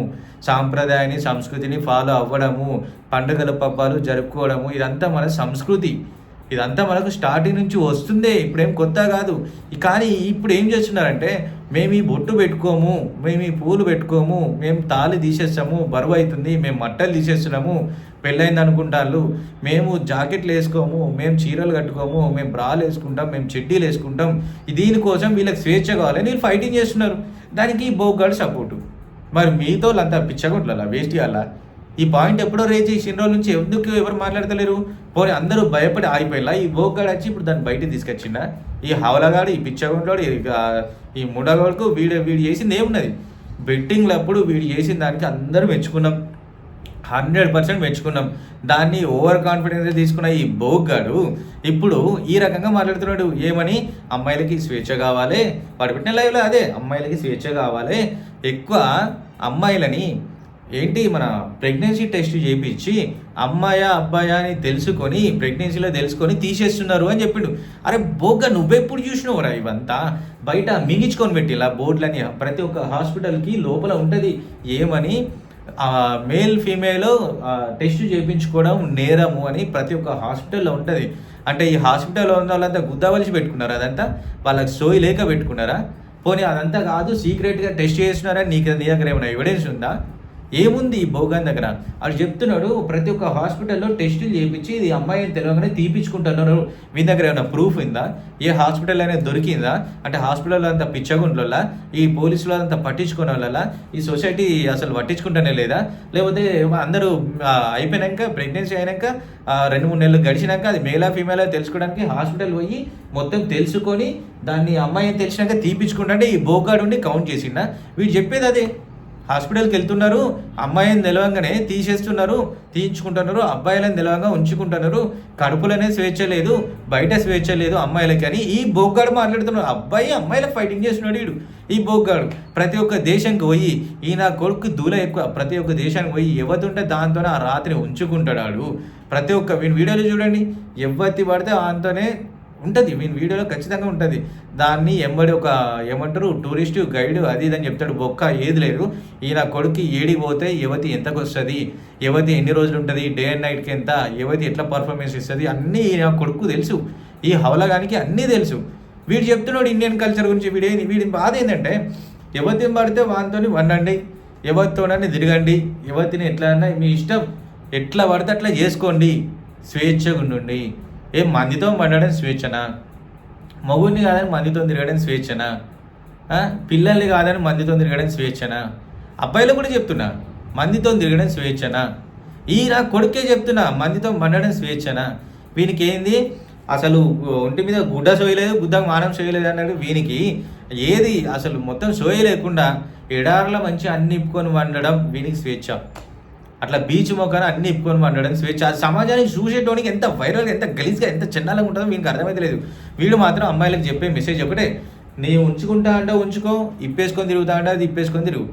Speaker 1: సాంప్రదాయాన్ని సంస్కృతిని ఫాలో అవ్వడము, పండుగల పబ్బాలు జరుపుకోవడము, ఇదంతా మన సంస్కృతి. ఇదంతా మనకు స్టార్టింగ్ నుంచి వస్తుందే, ఇప్పుడేం కొత్త కాదు. కానీ ఇప్పుడు ఏం చేస్తున్నారంటే, మేము ఈ బొట్టు పెట్టుకోము, మేము ఈ పూలు పెట్టుకోము, మేము తాళి తీసేస్తాము, బరువు అవుతుంది, మేము మట్టలు తీసేస్తున్నాము, పెళ్ళైంది అనుకుంటారు, మేము జాకెట్లు వేసుకోము, మేము చీరలు కట్టుకోము, మేము బ్రాలు వేసుకుంటాం, మేము చెడ్డీలు వేసుకుంటాం, దీనికోసం వీళ్ళకి స్వేచ్ఛ కావాలని వీళ్ళు ఫైటింగ్ చేస్తున్నారు. దానికి ఈ బోగాడు సపోర్టు. మరి మీతో అంతా పిచ్చగొట్ల వేస్ట్ అలా ఈ పాయింట్ ఎప్పుడో రేజ్ చేసి ఇన్ని రోజుల నుంచి ఎందుకు ఎవరు మాట్లాడతలేరు, పోనీ అందరూ భయపడి ఆగిపోయిలా. ఈ బోగాడు వచ్చి ఇప్పుడు దాన్ని బయటకు తీసుకొచ్చిందా, ఈ హవలగాడు, ఈ పిచ్చగుంటాడు, ఈ ముడగాడుకు వీడు చేసింది ఏమున్నది. బెట్టింగ్లప్పుడు వీడు చేసిన దానికి అందరూ మెచ్చుకున్నాం, 100% మెచ్చుకున్నాం. దాన్ని ఓవర్ కాన్ఫిడెన్స్ తీసుకున్న ఈ బోగాడు ఇప్పుడు ఈ రకంగా మాట్లాడుతున్నాడు. ఏమని, అమ్మాయిలకి స్వేచ్ఛ కావాలి, వాడు పెట్టిన లైవ్లో అదే, అమ్మాయిలకి స్వేచ్ఛ కావాలి, ఎక్కువ అమ్మాయిలని ఏంటి మన ప్రెగ్నెన్సీ టెస్ట్ చేయించి అమ్మాయా అబ్బాయా అని తెలుసుకొని ప్రెగ్నెన్సీలో తెలుసుకొని తీసేస్తున్నారు అని చెప్పిండు. అరే బోగ్గా నువ్వెప్పుడు చూసినావురా ఇవంతా, బయట మింగించుకొని పెట్టిలా బోర్డులని. ప్రతి ఒక్క హాస్పిటల్కి లోపల ఉంటుంది ఏమని, మేల్ ఫీమేల్ టెస్ట్ చేయించుకోవడం నేరము అని ప్రతి ఒక్క హాస్పిటల్లో ఉంటుంది. అంటే ఈ హాస్పిటల్లో ఉన్న వాళ్ళంతా గుద్దవలిసి పెట్టుకున్నారా, అదంతా వాళ్ళకి సోయి లేక పెట్టుకున్నారా? పోనీ అదంతా కాదు, సీక్రెట్గా టెస్ట్ చేస్తున్నారా, నీ దగ్గర ఏమైనా ఎవిడెన్స్ ఉందా? ఏముంది ఈ బోగాన్ దగ్గర? అది చెప్తున్నాడు, ప్రతి ఒక్క హాస్పిటల్లో టెస్టులు చేయించి ఇది అమ్మాయిని తెలియగానే తీపించుకుంటున్నారు. మీ దగ్గర ఏమైనా ప్రూఫ్ ఉందా? ఏ హాస్పిటల్ అయినా దొరికిందా? అంటే హాస్పిటల్లో అంతా పిచ్చగుంట్ల, ఈ పోలీసులు అంతా పట్టించుకునే వాళ్ళ, ఈ సొసైటీ అసలు పట్టించుకుంటూనే లేదా? లేకపోతే అందరూ అయిపోయినాక ప్రెగ్నెన్సీ అయినాక 2-3 నెలలు గడిచినాక అది మేలా ఫీమేలా తెలుసుకోవడానికి హాస్పిటల్ పోయి మొత్తం తెలుసుకొని దాన్ని అమ్మాయిని తెలిసినాక తీపించుకుంటే ఈ బోగాడు ఉండి కౌంట్ చేసిండా? వీడు చెప్పేది అదే. హాస్పిటల్కి వెళ్తున్నారు, అమ్మాయిని నిలవంగానే తీసేస్తున్నారు, తీయించుకుంటున్నారు, అబ్బాయిలను నిలవంగా ఉంచుకుంటున్నారు, కడుపులనే స్వేచ్ఛ లేదు, బయట స్వేచ్ఛ లేదు అమ్మాయిలకి అని ఈ బోగ్గాడు మాట్లాడుతున్నాడు. అబ్బాయి అమ్మాయిలకు ఫైటింగ్ చేస్తున్నాడు వీడు. ఈ బోగ్గాడు ప్రతి ఒక్క దేశానికి పోయి, ఈయన కొడుకు దూల ఎక్కువ, ప్రతి ఒక్క దేశానికి పోయి ఎవతుంటే దాంతోనే ఆ రాత్రి ఉంచుకుంటాడు. ప్రతి ఒక్క వీడియోలు చూడండి, ఎవత్తి పడితే దాంతోనే ఉంటుంది, వీని వీడియోలో ఖచ్చితంగా ఉంటుంది. దాన్ని ఎంబడి ఒక ఏమంటారు టూరిస్ట్ గైడ్ అది ఇదని చెప్తాడు. బొక్క ఏది లేదు. ఈయన కొడుకు ఏడికి పోతే యువతి ఎంతకు వస్తుంది, యువతి ఎన్ని రోజులు ఉంటుంది, డే అండ్ నైట్కి ఎంత, యువతి ఎట్లా పర్ఫార్మెన్స్ ఇస్తుంది అన్నీ ఈయన కొడుకు తెలుసు. ఈ హవలగానికి అన్నీ తెలుసు. వీడు చెప్తున్నాడు ఇండియన్ కల్చర్ గురించి. వీడి బాధ ఏంటంటే యువతిని పడితే వానితో వండండి, యువతితోనని తిరగండి, యువతిని ఎట్లా అన్నా మీ ఇష్టం, ఎట్లా పడితే అట్లా చేసుకోండి, స్వేచ్ఛగా ఉండండి. ఏం మందితో వండడం స్వేచ్ఛనా? మగుడిని కాదని మందితో తిరగడం స్వేచ్ఛనా? పిల్లల్ని కాదని మందితో తిరగడం స్వేచ్ఛనా? అబ్బాయిలు కూడా చెప్తున్నా మందితో తిరగడం స్వేచ్ఛనా? నా కొడుకే చెప్తున్నా మందితో వండడం స్వేచ్ఛనా? వీనికి ఏంది అసలు ఒంటి మీద గుడ్డ సోయలేదు, గుద్దకు మానం సోయలేదు అన్నాడు. వీనికి ఏది అసలు మొత్తం సోయ లేకుండా ఎడార్ల మంచి అన్ని ఇప్పుకొని వండడం వీనికి స్వేచ్ఛ. అట్లా బీచ్ మొక్కన అన్ని ఇప్పుకొని వండడం స్వేచ్ఛ. సమాజానికి చూసేటోనికి ఎంత వైరల్గా, ఎంత గలీజ్గా, ఎంత చిన్నగా ఉంటుందో వీనికి అర్థమైతే లేదు. వీడు మాత్రం అమ్మాయిలకు చెప్పే మెసేజ్ ఒకటే, నీ ఉంచుకుంటా అంటే ఉంచుకో, ఇప్పేసుకొని తిరుగుతా అంటే అది ఇప్పేసుకొని తిరుగు,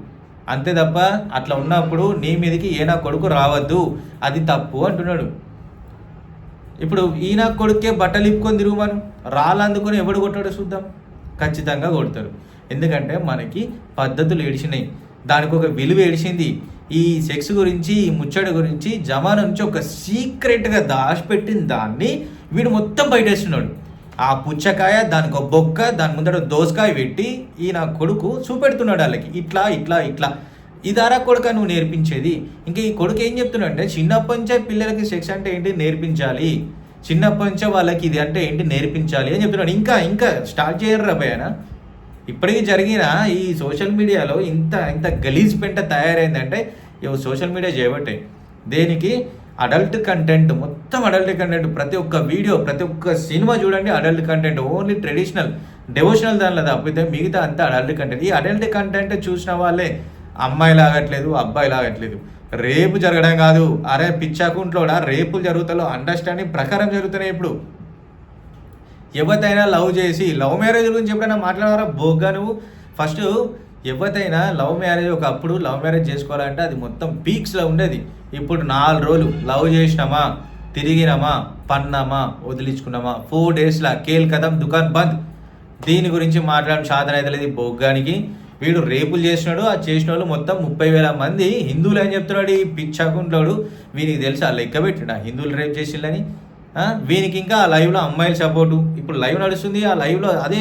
Speaker 1: అంతే తప్ప అట్లా ఉన్నప్పుడు నీ మీదకి నా కొడుకు రావద్దు, అది తప్పు అంటున్నాడు. ఇప్పుడు ఈయన కొడుకే బట్టలు ఇప్పుకొని తిరుగుమను, రాళ్ళందుకొని ఎవడు కొట్టాడో చూద్దాం. ఖచ్చితంగా కొడతారు. ఎందుకంటే మనకి పద్ధతులు ఏడిచినాయి, దానికి ఒక విలువ ఏడిచింది. ఈ సెక్స్ గురించి, ఈ ముచ్చట గురించి జమానా నుంచి ఒక సీక్రెట్గా దాచిపెట్టిన దాన్ని వీడు మొత్తం బయటేస్తున్నాడు. ఆ పుచ్చకాయ, దానికి ఒక బొక్క, దాని ముందర దోసకాయ పెట్టి ఈయన కొడుకు చూపెడుతున్నాడు వాళ్ళకి, ఇట్లా ఇట్లా ఇట్లా. ఇదారా కొడుక నువ్వు నేర్పించేది? ఇంకా ఈ కొడుకు ఏం చెప్తున్నాడు అంటే చిన్నప్పటి నుంచే పిల్లలకి సెక్స్ అంటే ఏంటి నేర్పించాలి, చిన్నప్పటి నుంచే వాళ్ళకి ఇది అంటే ఏంటి నేర్పించాలి అని చెప్తున్నాడు. ఇంకా ఇంకా స్టార్ట్ చేయరు రాబోయాన. ఇప్పటికీ జరిగిన ఈ సోషల్ మీడియాలో ఇంత గలీజ్ పెంట తయారైందంటే ఇవి సోషల్ మీడియా చేయబట్టే. దేనికి? అడల్ట్ కంటెంట్, మొత్తం అడల్ట్ కంటెంట్. ప్రతి ఒక్క వీడియో, ప్రతి ఒక్క సినిమా చూడండి adult content. Only traditional devotional దానిలో తప్పితే మిగతా అంతా అడల్ట్ కంటెంట్. ఈ అడల్ట్ కంటెంట్ చూసిన వాళ్ళే అమ్మాయి లాగట్లేదు, అబ్బాయి లాగట్లేదు. రేపు జరగడం కాదు, అరే పిచ్చాకుంట్లోడా రేపులు జరుగుతాలో అండర్స్టాండింగ్ ప్రకారం జరుగుతున్నాయి. ఇప్పుడు ఎవరైనా లవ్ చేసి, లవ్ మ్యారేజ్ గురించి ఎప్పుడైనా మాట్లాడారా బోగ్గా నువ్వు? ఫస్ట్ ఎవరైనా లవ్ మ్యారేజ్, ఒకప్పుడు లవ్ మ్యారేజ్ చేసుకోవాలంటే అది మొత్తం పీక్స్లో ఉండేది. ఇప్పుడు 4 రోజులు లవ్ చేసినామా, తిరిగినామా, పన్నామా, వదిలించుకున్నామా, 4 డేస్లా కేల్ కదం దుకాన్ బంద్. దీని గురించి మాట్లాడడం సాధన అయితే లేదు బొగ్గానికి. వీడు రేపులు చేసినాడు, ఆ చేసిన వాళ్ళు మొత్తం 30,000 మంది హిందువులు అని చెప్తున్నాడు. ఈ పిచ్చాకుంటాడు. వీనికి తెలుసా లెక్క పెట్టినా హిందువులు రేపు చేసిందని? వీనికి ఇంకా ఆ లైవ్లో అమ్మాయిల సపోర్టు. ఇప్పుడు లైవ్ నడుస్తుంది, ఆ లైవ్లో అదే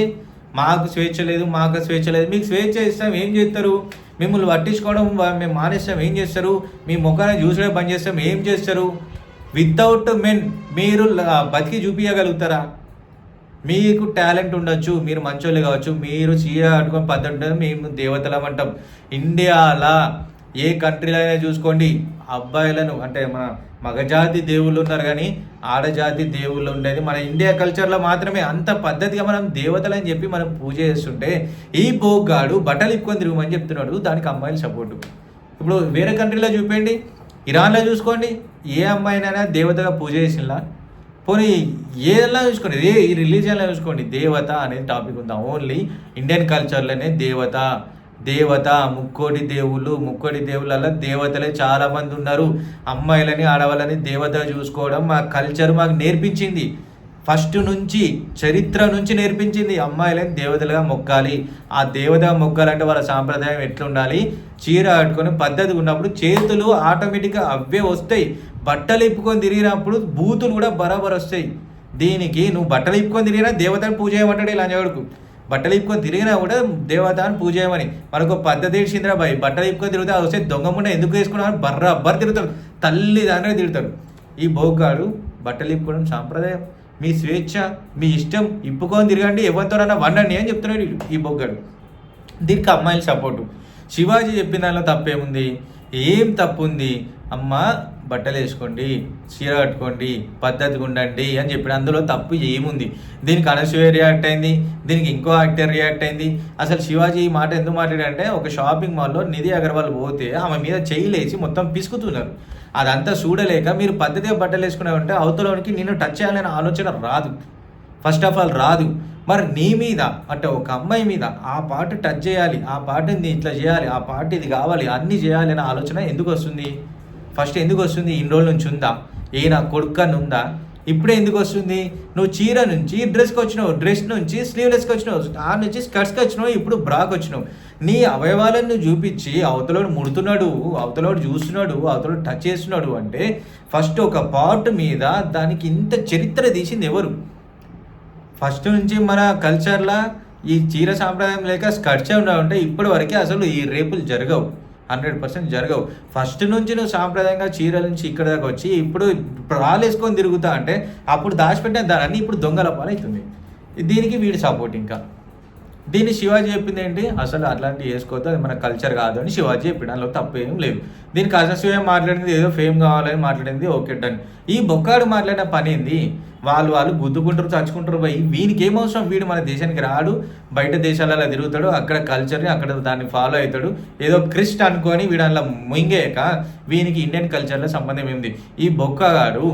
Speaker 1: మాకు స్వేచ్ఛ లేదు, మాకు స్వేచ్ఛ లేదు. మీకు స్వేచ్ఛ ఇస్తాం ఏం చేస్తారు? మిమ్మల్ని పట్టించుకోవడం మేము మానేస్తాం ఏం చేస్తారు? మీ ముఖాన్ని చూసడే బంద్ చేస్తాం ఏం చేస్తారు? వితౌట్ మెన్ మీరు బతికి చూపించగలుగుతారా? మీకు టాలెంట్ ఉండొచ్చు, మీరు మంచోళ్ళు కావచ్చు, మీరు చీర కట్టుకొని పద్ధతి ఉంటుంది, మేము దేవతలం అంటాం. ఇండియాలో ఏ కంట్రీలో అయినా చూసుకోండి అబ్బాయిలను అంటే మన మగజాతి దేవుళ్ళు ఉన్నారు కానీ ఆడజాతి దేవుళ్ళు ఉండేది మన ఇండియా కల్చర్లో మాత్రమే. అంత పద్ధతిగా మనం దేవతలని చెప్పి మనం పూజ చేస్తుంటే ఈ బోగ్గాడు బట్టలు ఇప్పుకొని తిరుగుమని చెప్తున్నాడు. దానికి అమ్మాయిలు సపోర్టు. ఇప్పుడు వేరే కంట్రీలో చూపండి, ఇరాన్లో చూసుకోండి, ఏ అమ్మాయినైనా దేవతగా పూజ చేసినలా? పోనీ ఏదైనా చూసుకోండి, ఈ రిలీజియన్లో చూసుకోండి, దేవత అనేది టాపిక్ ఉందా? ఓన్లీ ఇండియన్ కల్చర్లోనే దేవత ముక్కోటి దేవుళ్ళల్లో దేవతలే చాలామంది ఉన్నారు. అమ్మాయిలని ఆడవాళ్ళని దేవత చూసుకోవడం మా కల్చర్ మాకు నేర్పించింది. ఫస్ట్ నుంచి చరిత్ర నుంచి నేర్పించింది. అమ్మాయిలని దేవతలుగా మొక్కాలి. ఆ దేవతగా మొక్కాలంటే వాళ్ళ సాంప్రదాయం ఎట్లుండాలి? చీర కట్టుకొని పద్ధతి ఉన్నప్పుడు చేతులు ఆటోమేటిక్గా అవే వస్తాయి. బట్టలు ఇప్పుకొని తిరిగినప్పుడు బూతులు కూడా బరాబర్ వస్తాయి. దీనికి నువ్వు బట్టలు ఇప్పుకొని తిరిగినా దేవతను పూజ చేయమంటాడు ఇలా లంజవాడుకు. బట్టలు ఇప్పుకొని తిరిగినా కూడా దేవతను పూజ చేయమని మనకు పద్ధతి ఇచ్చిందిరా బాయ్. బట్టలు ఇప్పుకొని తిరిగితే వస్తే దొంగముండ ఎందుకు వేసుకున్నావు బర్ర తిరుగుతాడు, తల్లి దానిలో తిరుగుతాడు. ఈ బోగ్గాడు బట్టలు ఇప్పుకోవడం సాంప్రదాయం, మీ స్వేచ్ఛ, మీ ఇష్టం, ఇప్పుకొని తిరగండి, ఎవరితోనన్నా వండండి అని చెప్తున్నాడు ఈ బొగ్గాడు. దీనికి అమ్మాయిల సపోర్టు. శివాజీ చెప్పిన దానిలో తప్పేముంది? ఏం తప్పు ఉంది? అమ్మ బట్టలు వేసుకోండి, చీర కట్టుకోండి, పద్ధతిగా ఉండండి అని చెప్పిన అందులో తప్పు ఏముంది? దీనికి అనసూయ రియాక్ట్ అయింది, దీనికి ఇంకో యాక్టర్ రియాక్ట్ అయింది. అసలు శివాజీ ఈ మాట ఎందుకు మాట్లాడంటే ఒక షాపింగ్ మాల్లో నిధి అగర్వాల్ పోతే ఆమె మీద చేయలేసి మొత్తం పిసుకుతున్నారు. అదంతా చూడలేక మీరు పద్ధతిగా బట్టలు వేసుకున్నారంటే అవతలోనికి నిన్ను టచ్ చేయాలనే ఆలోచన రాదు. ఫస్ట్ ఆఫ్ ఆల్ రాదు. మరి నీ మీద అంటే ఒక అమ్మాయి మీద ఆ పార్ట్ టచ్ చేయాలి, ఆ పార్ట్ని ఇట్లా చేయాలి, ఆ పార్ట్ ఇది కావాలి, అన్నీ చేయాలి అనే ఆలోచన ఎందుకు వస్తుంది? ఫస్ట్ ఎందుకు వస్తుంది? ఇన్ని రోజుల నుంచి ఉందా? నా కొడుకని ఉందా? ఇప్పుడే ఎందుకు వస్తుంది? నువ్వు చీర నుంచి డ్రెస్కి వచ్చినావు, డ్రెస్ నుంచి స్లీవ్లెస్కి వచ్చినావు, ఆ నుంచి స్కర్ట్స్కి వచ్చినావు, ఇప్పుడు బ్రాక్ వచ్చినావు. నీ అవయవాలను నువ్వు చూపించి అవతలోడు ముడుతున్నాడు, అవతలోడు చూస్తున్నాడు, అవతలోడు టచ్ చేస్తున్నాడు అంటే ఫస్ట్ ఒక పార్ట్ మీద దానికి ఇంత చరిత్ర తీసింది ఎవరు? ఫస్ట్ నుంచి మన కల్చర్లా ఈ చీర సాంప్రదాయం లేక స్కర్ట్సే ఉంటే ఇప్పటి వరకే అసలు ఈ రేపులు జరగవు, 100% జరగవు. ఫస్ట్ నుంచి నువ్వు సాంప్రదాయంగా చీరల నుంచి ఇక్కడ దాకా వచ్చి ఇప్పుడు రాలేసుకొని తిరుగుతా అంటే అప్పుడు దాచిపెట్టిన దాన్ని ఇప్పుడు దొంగల పాలవుతుంది. దీనికి వీడి సపోర్ట్. ఇంకా దీన్ని శివాజీ చెప్పింది ఏంటి? అసలు అట్లాంటివి వేసుకోవద్దు, అది మన కల్చర్ కాదు అని శివాజీ చెప్పిండు. అందులో తప్పు ఏం లేదు. దీనికి అసలు మాట్లాడింది ఏదో ఫేమ్ కావాలని మాట్లాడింది, ఓకే డన్. ఈ బొక్కాడు మాట్లాడిన పని ఏంది? వాళ్ళు గుద్దుకుంటారు, చచ్చుకుంటారు. పోయి వీనికి ఏమవసరం? వీడు మన దేశానికి రాడు, బయట దేశాలలో తిరుగుతాడు, అక్కడ కల్చర్ని అక్కడ దాన్ని ఫాలో అవుతాడు. ఏదో క్రిస్ట్ అనుకొని వీడు అందులో మింగేయక వీనికి ఇండియన్ కల్చర్లో సంబంధం ఏంది? ఈ బొక్కగాడు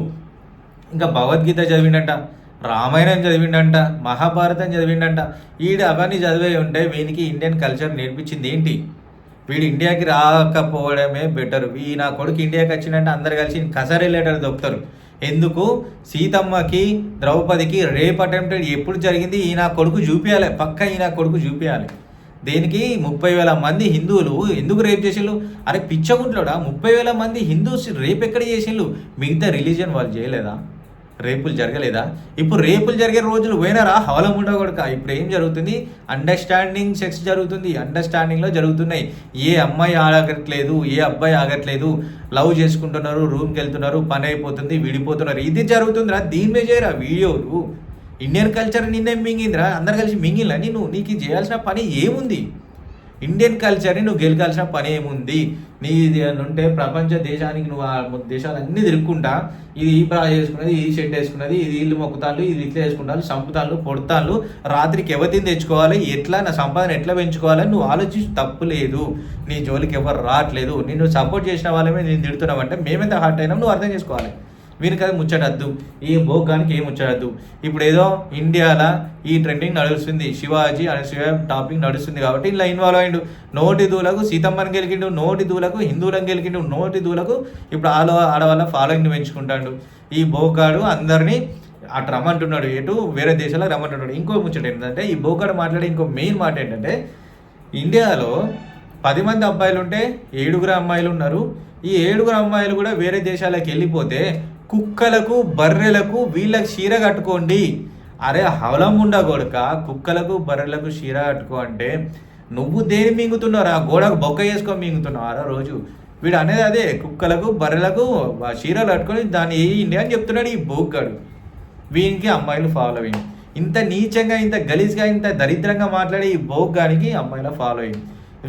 Speaker 1: ఇంకా భగవద్గీత చదివిండట, రామాయణం చదివిండంట, మహాభారతం చదివిండంట. వీడు అవన్నీ చదివే ఉంటే వీనికి ఇండియన్ కల్చర్ నేర్పించింది ఏంటి? వీడు ఇండియాకి రాకపోవడమే బెటర్. నా కొడుకు ఇండియాకి వచ్చిందంటే అందరు కలిసి కసరే లెటర్ దొక్కుతారు. ఎందుకు? సీతమ్మకి ద్రౌపదికి రేప్ అటెంప్టెడ్ ఎప్పుడు జరిగింది? నా కొడుకు చూపించాలి, పక్క నా కొడుకు చూపించాలి. దేనికి? 30,000 మంది హిందువులు ఎందుకు రేప్ చేసిండ్రు? అరే పిచ్చగుంట్లోడా, 30,000 మంది హిందూస్ రేప్ ఎక్కడ చేసిండ్రు? మిగతా రిలీజియన్ వాళ్ళు చేయలేదా? రేపులు జరగలేదా? ఇప్పుడు రేపులు జరిగే రోజులు పోయినారా? హవలం ఉండకూడక. ఇప్పుడు ఏం జరుగుతుంది? అండర్స్టాండింగ్ సెక్స్ జరుగుతుంది, అండర్స్టాండింగ్లో జరుగుతున్నాయి. ఏ అమ్మాయి ఆగట్లేదు, ఏ అబ్బాయి ఆగట్లేదు, లవ్ చేసుకుంటున్నారు, రూమ్కి వెళ్తున్నారు, పని అయిపోతుంది, విడిపోతున్నారు. ఇది జరుగుతుందిరా. దీని మీద చేయరా వీడియోలు. ఇండియన్ కల్చర్ నిన్నేం మింగిందిరా? అందరు కలిసి మింగిలా? నీకు చేయాల్సిన పని ఏముంది? ఇండియన్ కల్చర్ని నువ్వు గెలకాల్సిన పని ఏముంది? నీది ఉంటే ప్రపంచ దేశానికి నువ్వు ఆ దేశాలన్నీ తిరుక్కుంటా ఇది ఈ బ్రా చేసుకున్నది, ఈ షర్ట్ వేసుకున్నది, ఇది ఇల్లు మొక్కుతాళ్ళు, ఇది ఇట్లా వేసుకుంటాను, సంపుతాళ్ళు, పొడతాళ్ళు, రాత్రికి ఎవరిని తెచ్చుకోవాలి, ఎట్లా నా సంపాదన ఎట్లా పెంచుకోవాలని నువ్వు ఆలోచించి తప్పు లేదు. నీ జోలికి ఎవరు రావట్లేదు. నిన్ను సపోర్ట్ చేసిన వాళ్ళమే నేను తిడుతున్నావంటే మేమెంత హార్ట్ అయినా నువ్వు అర్థం చేసుకోవాలి. వీరికి అది ముచ్చటద్దు, ఈ భోగానికి ఏం ముచ్చటద్దు. ఇప్పుడు ఏదో ఇండియాలో ఈ ట్రెండింగ్ నడుస్తుంది, శివాజీ అనే శివ టాపిక్ నడుస్తుంది కాబట్టి ఇలా ఇన్వాల్వ్ అయ్యిండు. నోటి దూలకు సీతమ్మని గెలికిండు, నోటి దూలకు హిందువులను గెలికిండు, నోటి దూలకు ఇప్పుడు ఆడవాళ్ళ ఫాలోయింగ్ని పెంచుకుంటాడు. ఈ బోకాడు అందరినీ అటు రమ్మంటున్నాడు, ఎటు వేరే దేశాలకు రమ్మంటున్నాడు. ఇంకో ముచ్చట ఏంటంటే ఈ బోకాడు మాట్లాడే ఇంకో మెయిన్ మాట ఏంటంటే ఇండియాలో 10 మంది అబ్బాయిలు ఉంటే 7 అమ్మాయిలు ఉన్నారు. ఈ 7 అమ్మాయిలు కూడా వేరే దేశాలకు వెళ్ళిపోతే కుక్కలకు బర్రెలకు వీళ్ళకి చీర కట్టుకోండి. అరే హవలం ఉండకూడక కుక్కలకు బర్రెలకు చీర కట్టుకో అంటే నువ్వు దేని మింగుతున్నారా? గోడకు బొక్క వేసుకొని మింగుతున్నారా రోజు? వీడు అనేది అదే, కుక్కలకు బర్రెలకు చీరలు కట్టుకొని దాన్ని వేయండి అని చెప్తున్నాడు ఈ బోగ్గాడు. వీనికి అమ్మాయిలు ఫాలోయింగ్. ఇంత నీచంగా, ఇంత గలీజ్గా, ఇంత దరిద్రంగా మాట్లాడే ఈ బోగ్గానికి అమ్మాయిల ఫాలోయింగ్.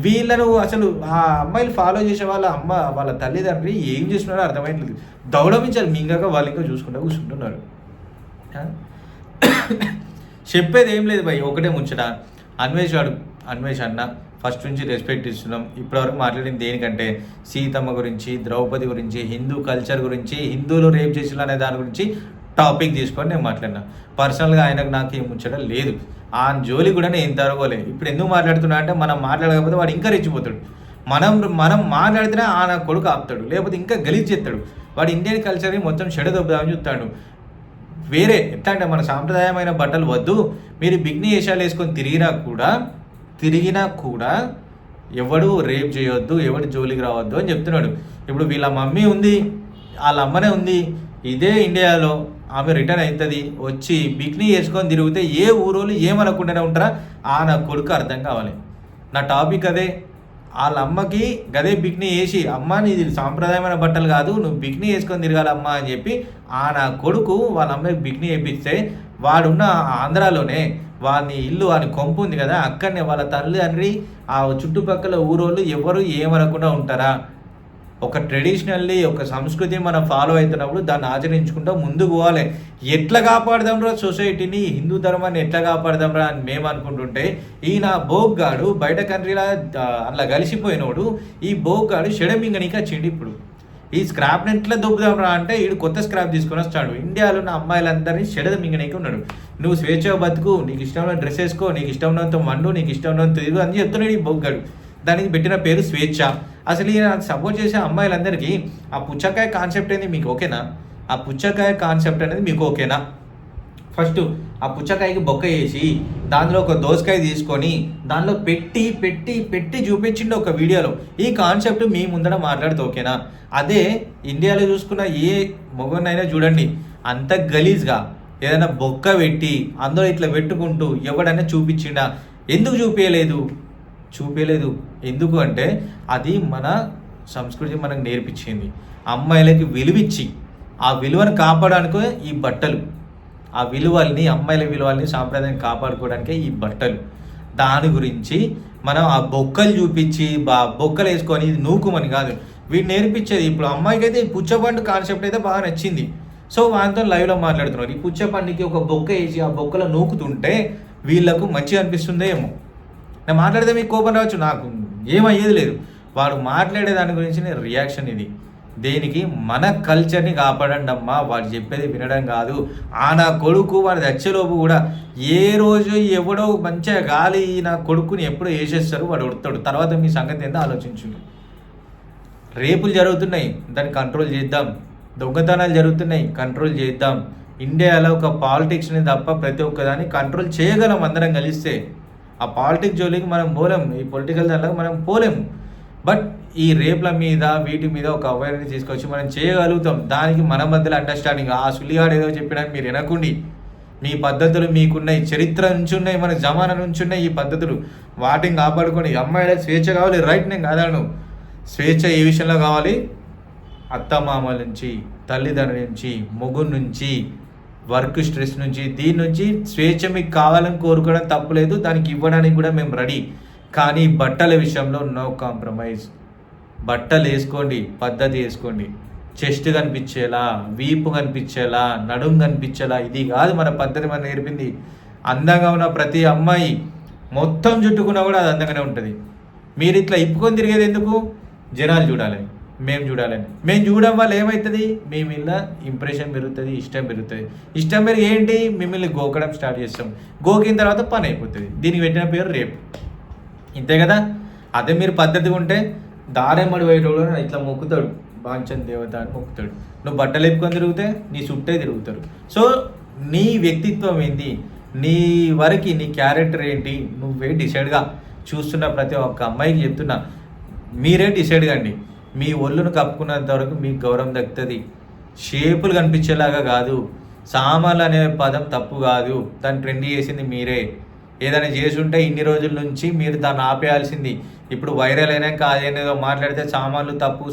Speaker 1: వీళ్ళను అసలు ఆ అమ్మాయిలు ఫాలో చేసే వాళ్ళ తల్లిదండ్రి ఏం చేస్తున్నారో అర్థమైంది. దౌడమించాలి మింగాక వాళ్ళు ఇంకా చూసుకుంటూ కూర్చుంటున్నారు. చెప్పేది ఏం లేదు భయ్, ఒకటే ముచ్చట. అన్వేష్ అన్న ఫస్ట్ నుంచి రెస్పెక్ట్ ఇస్తున్నాం. ఇప్పటివరకు మాట్లాడింది దేనికంటే సీతమ్మ గురించి, ద్రౌపది గురించి, హిందూ కల్చర్ గురించి, హిందువులు రేప్ చేసిన అనే దాని గురించి టాపిక్ తీసుకొని నేను మాట్లాడినా. పర్సనల్గా ఆయనకు నాకు ఏం ముచ్చట లేదు. ఆ జోలి కూడా నేను తరగలేదు. ఇప్పుడు ఎందుకు మాట్లాడుతున్నా అంటే మనం మాట్లాడకపోతే వాడు ఇంకా రెచ్చిపోతాడు. మనం మాట్లాడితేనే నా కొడుకు ఆపుతాడు, లేకపోతే ఇంకా గలీజ్ చేస్తాడు. వాడు ఇండియన్ కల్చర్ని మొత్తం చెడదొబ్బుదామని చూస్తాడు. వేరే ఎట్లా అంటే మన సాంప్రదాయమైన బట్టలు వద్దు, మీరు బిగ్ని వేషాలు వేసుకొని తిరిగినా కూడా ఎవడు రేప్ చేయొద్దు, ఎవడు జోలికి రావద్దు అని చెప్తున్నాడు. ఇప్పుడు వీళ్ళ మమ్మీ ఉంది, వాళ్ళ అమ్మనే ఉంది ఇదే ఇండియాలో, ఆమె రిటర్న్ అవుతుంది, వచ్చి బిక్నీ వేసుకొని తిరిగితే ఏ ఊరోళ్ళు ఏమనుకుంటూనే ఉంటారా? నా కొడుకు అర్థం కావాలి. నా టాపిక్ అదే. వాళ్ళ అమ్మకి గదే బిక్నీ వేసి, అమ్మ నీది సాంప్రదాయమైన బట్టలు కాదు, నువ్వు బిక్నీ వేసుకొని తిరగాలమ్మా అని చెప్పి నా కొడుకు వాళ్ళ అమ్మకి బిక్నీ వేపిస్తే వాడున్న ఆంధ్రాలోనే వాని ఇల్లు, వాని కొంపు ఉంది కదా, అక్కడనే వాళ్ళ తల్లిదండ్రి ఆ చుట్టుపక్కల ఊరోళ్ళు ఎవరు ఏమనకుండా ఉంటారా? ఒక ట్రెడిషనల్లీ ఒక సంస్కృతి మనం ఫాలో అవుతున్నప్పుడు దాన్ని ఆచరించుకుంటూ ముందుకు పోవాలి. ఎట్లా కాపాడదాంరా సొసైటీని, హిందూ ధర్మాన్ని ఎట్లా కాపాడదాంరా అని మేము అనుకుంటుంటే ఈయన బోగ్గాడు బయట కంట్రీలా అలా కలిసిపోయినోడు ఈ బోగ్గాడు షెడమింగనికి వచ్చిండు. ఇప్పుడు ఈ స్క్రాప్ని ఎట్లా దొబ్బుదాంరా అంటే వీడు కొత్త స్క్రాప్ తీసుకొని వస్తాడు. ఇండియాలో ఉన్న అమ్మాయిలందరినీ షెడమింగనికి ఉన్నాడు. నువ్వు స్వేచ్ఛగా బతుకు, నీకు ఇష్టమైన డ్రెస్ వేసుకో, నీకు ఇష్టమైనంత వండు, నీకు ఇష్టమైనంత తిరుగు అని చెప్తున్నాడు ఈ బోగ్గాడు. దానికి పెట్టిన పేరు స్వేచ్ఛ. అసలు ఈయన సపోర్ట్ చేసే అమ్మాయిలందరికీ ఆ పుచ్చకాయ కాన్సెప్ట్ ఏంది మీకు ఓకేనా? ఆ పుచ్చకాయ కాన్సెప్ట్ అనేది మీకు ఓకేనా? ఫస్ట్ ఆ పుచ్చకాయకి బొక్క వేసి దానిలో ఒక దోసకాయ తీసుకొని దానిలో పెట్టి పెట్టి పెట్టి చూపించిండు ఒక వీడియోలో. ఈ కాన్సెప్ట్ మీ ముందర మాట్లాడితే ఓకేనా? అదే ఇండియాలో చూసుకున్న ఏ మొగనైనా చూడండి, అంత గలీజ్గా ఏదైనా బొక్క పెట్టి అందులో ఇట్లా పెట్టుకుంటూ ఎవడైనా చూపించిండా? ఎందుకు చూపించలేదు? ఎందుకు అంటే అది మన సంస్కృతి మనకు నేర్పించింది. అమ్మాయిలకి విలువిచ్చి ఆ విలువను కాపాడడానికి ఈ బట్టలు, ఆ విలువల్ని, అమ్మాయిల విలువల్ని, సాంప్రదాయం కాపాడుకోవడానికే ఈ బట్టలు. దాని గురించి మనం ఆ బొక్కలు చూపించి బొక్కలు వేసుకొని ఇది నూకుమని కాదు వీడు నేర్పించేది. ఇప్పుడు అమ్మాయికి అయితే ఈ పుచ్చపండు కాన్సెప్ట్ అయితే బాగా నచ్చింది. సో వాళ్ళతో లైవ్లో మాట్లాడుతున్నారు. ఈ పుచ్చపండుకి ఒక బొక్క వేసి ఆ బొక్కలో నూకుతుంటే వీళ్ళకు మంచిగా అనిపిస్తుందో ఏమో. నేను మాట్లాడితే మీకు కోపం రావచ్చు, నాకు ఏమయ్యేది లేదు. వాడు మాట్లాడే దాని గురించి నేను రియాక్షన్ ఇది. దేనికి? మన కల్చర్ని కాపాడండి అమ్మా, వాడు చెప్పేది వినడం కాదు. నా కొడుకు వాడు తెచ్చేలోపు కూడా ఏ రోజు ఎవడో మంచిగా గాలి నా కొడుకుని ఎప్పుడో వేసేస్తారు, వాడు ఉడతాడు. తర్వాత మీ సంగతి ఏందో ఆలోచించండి. రేపులు జరుగుతున్నాయి, దాన్ని కంట్రోల్ చేద్దాం. దొంగతనాలు జరుగుతున్నాయి, కంట్రోల్ చేద్దాం. ఇండియాలో ఒక పాలిటిక్స్ని తప్ప ప్రతి ఒక్కదాన్ని కంట్రోల్ చేయగలం అందరం కలిస్తే. ఆ పాలిటిక్స్ జోలికి మనం పోలేం, ఈ పొలిటికల్ దానిలో మనం పోలేము. బట్ ఈ రేపుల మీద వీటి మీద ఒక అవేర్నెస్ తీసుకొచ్చి మనం చేయగలుగుతాం. దానికి మన మధ్యలో అండర్స్టాండింగ్. ఆ సులిగాడు ఏదో చెప్పినా మీరు వినకండి. మీ పద్ధతులు మీకున్నాయి, చరిత్ర నుంచి ఉన్నాయి, మన జమానా నుంచి ఉన్నాయి ఈ పద్ధతులు. వాటిని కాపాడుకోండి. అమ్మాయిలకు స్వేచ్ఛ కావాలి, రైట్, నేను కాదాను. స్వేచ్ఛ ఏ విషయంలో కావాలి? అత్తమామల నుంచి, తల్లిదండ్రుల నుంచి, మొగుడు నుంచి, వర్క్ స్ట్రెస్ నుంచి, దీని నుంచి స్వేచ్ఛ మీకు కావాలని కోరుకోవడం తప్పులేదు. దానికి ఇవ్వడానికి కూడా మేము రెడీ. కానీ బట్టల విషయంలో నో కాంప్రమైజ్. బట్టలు వేసుకోండి, పద్ధతి వేసుకోండి. చెస్ట్ కనిపించేలా, వీపు కనిపించేలా, నడుము కనిపించేలా ఇది కాదు మన పద్ధతి. మనం నేర్పింది. అందంగా ఉన్న ప్రతి అమ్మాయి మొత్తం చుట్టుకున్నా కూడా అది అందంగానే ఉంటుంది. మీరు ఇట్లా ఇప్పుకొని తిరిగేది ఎందుకు? జనాలు చూడాలని, మేము చూడాలని. మేము చూడడం వల్ల ఏమవుతుంది? మీ మీద ఇంప్రెషన్ పెరుగుతుంది, ఇష్టం పెరుగుతుంది. ఇష్టం పెరిగి ఏంటి? మిమ్మల్ని గోకడం స్టార్ట్ చేస్తాం. గోకిన తర్వాత పని అయిపోతుంది. దీనికి పెట్టిన పేరు రేపు. ఇంతే కదా? అదే మీరు పద్ధతిగా ఉంటే దారెమ్మడి పోయేటోడు ఇట్లా మొక్కుతాడు, బాంచన్ దేవత అని మొక్కుతాడు. నువ్వు బట్టలు ఎప్పుకొని తిరిగితే నీ చుట్టే తిరుగుతారు. సో నీ వ్యక్తిత్వం ఏంటి, నీ వరకు నీ క్యారెక్టర్ ఏంటి, నువ్వే డిసైడ్గా. చూస్తున్న ప్రతి ఒక్క అమ్మాయికి చెప్తున్నా, మీరే డిసైడ్ కండి. మీ ఒళ్ళును కప్పుకున్నంత వరకు మీకు గౌరవం దక్కుతుంది. షేపులు కనిపించేలాగా కాదు. సామాన్లు అనే పదం తప్పు కాదు, దాన్ని ట్రెండ్ చేసింది మీరే. ఏదైనా చేసి ఉంటే ఇన్ని రోజుల నుంచి మీరు దాన్ని ఆపేయాల్సింది. ఇప్పుడు వైరల్ అయినాక అదేదో మాట్లాడితే సామాన్లు తప్పు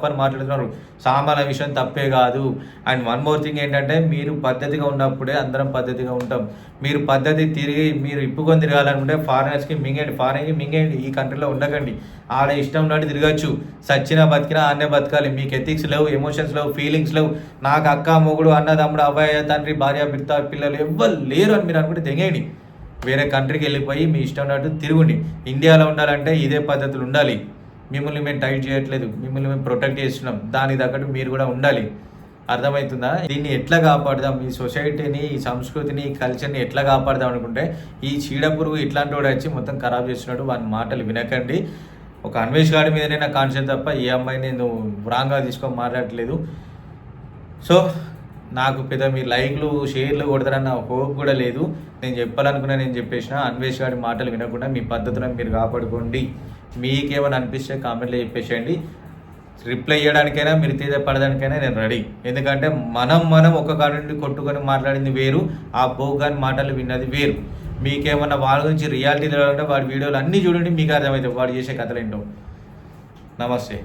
Speaker 1: అని మాట్లాడుతున్నారు. సామాన్ల విషయం తప్పే కాదు. అండ్ వన్ మోర్ థింగ్ ఏంటంటే, మీరు పద్ధతిగా ఉన్నప్పుడే అందరం పద్ధతిగా ఉంటాం. మీరు పద్ధతి మీరు ఇప్పుకొని తిరగాలనుకుంటే ఫారినర్స్కి మింగండి, ఫారిన్కి మింగండి. ఈ కంట్రీలో ఉండకండి. ఆడ ఇష్టం ఉన్నట్టు తిరగచ్చు. సచ్చినా బతికినా ఆడనే బతకాలి. మీకు ఎథిక్స్ లేవు, ఎమోషన్స్ లేవు, ఫీలింగ్స్ లేవు. నాకు అక్క, మొగుడు, అన్న, తమ్ముడు, అబ్బాయి, తండ్రి, భార్య, భర్త, పిల్లలు ఎవ్వరు లేరు అని మీరు అనుకుంటే తెగేయండి. వేరే కంట్రీకి వెళ్ళిపోయి మీ ఇష్టం ఉన్నట్టు తిరుగుండి. ఇండియాలో ఉండాలంటే ఇదే పద్ధతులు ఉండాలి. మిమ్మల్ని మేము టైట్ చేయట్లేదు, మిమ్మల్ని మేము ప్రొటెక్ట్ చేస్తున్నాం. దానికి తగ్గట్టు మీరు కూడా ఉండాలి. అర్థమవుతుందా? దీన్ని ఎట్లా కాపాడదాం, ఈ సొసైటీని, ఈ సంస్కృతిని, ఈ కల్చర్ని ఎట్లా కాపాడదాం అనుకుంటే ఈ చీడపురుగు ఇట్లాంటి వాడు వచ్చి మొత్తం ఖరాబ్ చేస్తున్నాడు. వాని మాటలు వినకండి. ఒక అన్వేష్ గారి మీదనే నా కాన్షియస్ తప్ప ఏ అమ్మాయిని నేను రాంగ్గా తీసుకొని మాట్లాడట్లేదు. సో నాకు పెద్ద మీ లైక్లు, షేర్లు కొడతారన్న హోప్ కూడా లేదు. నేను చెప్పాలనుకున్నా నేను చెప్పేసిన. అన్వేష్ గారి మాటలు వినకుండా మీ పద్ధతులను మీరు కాపాడుకోండి. మీకేమైనా అనిపిస్తే కామెంట్లో చెప్పేసేయండి. రిప్లై చేయడానికైనా, మీరు తీయపడడానికైనా నేను రెడీ. ఎందుకంటే మనం ఒక కాడ నుండి కొట్టుకొని మాట్లాడింది వేరు, ఆ బోగాని మాటలు విన్నది వేరు. మీకేమన్నా వాళ్ళ గురించి రియాలిటీ తెలియాలంటే వాడి వీడియోలు అన్నీ చూడండి, మీకు అర్థమవుతాయి వాడు చేసే కథలు ఏంటో. నమస్తే.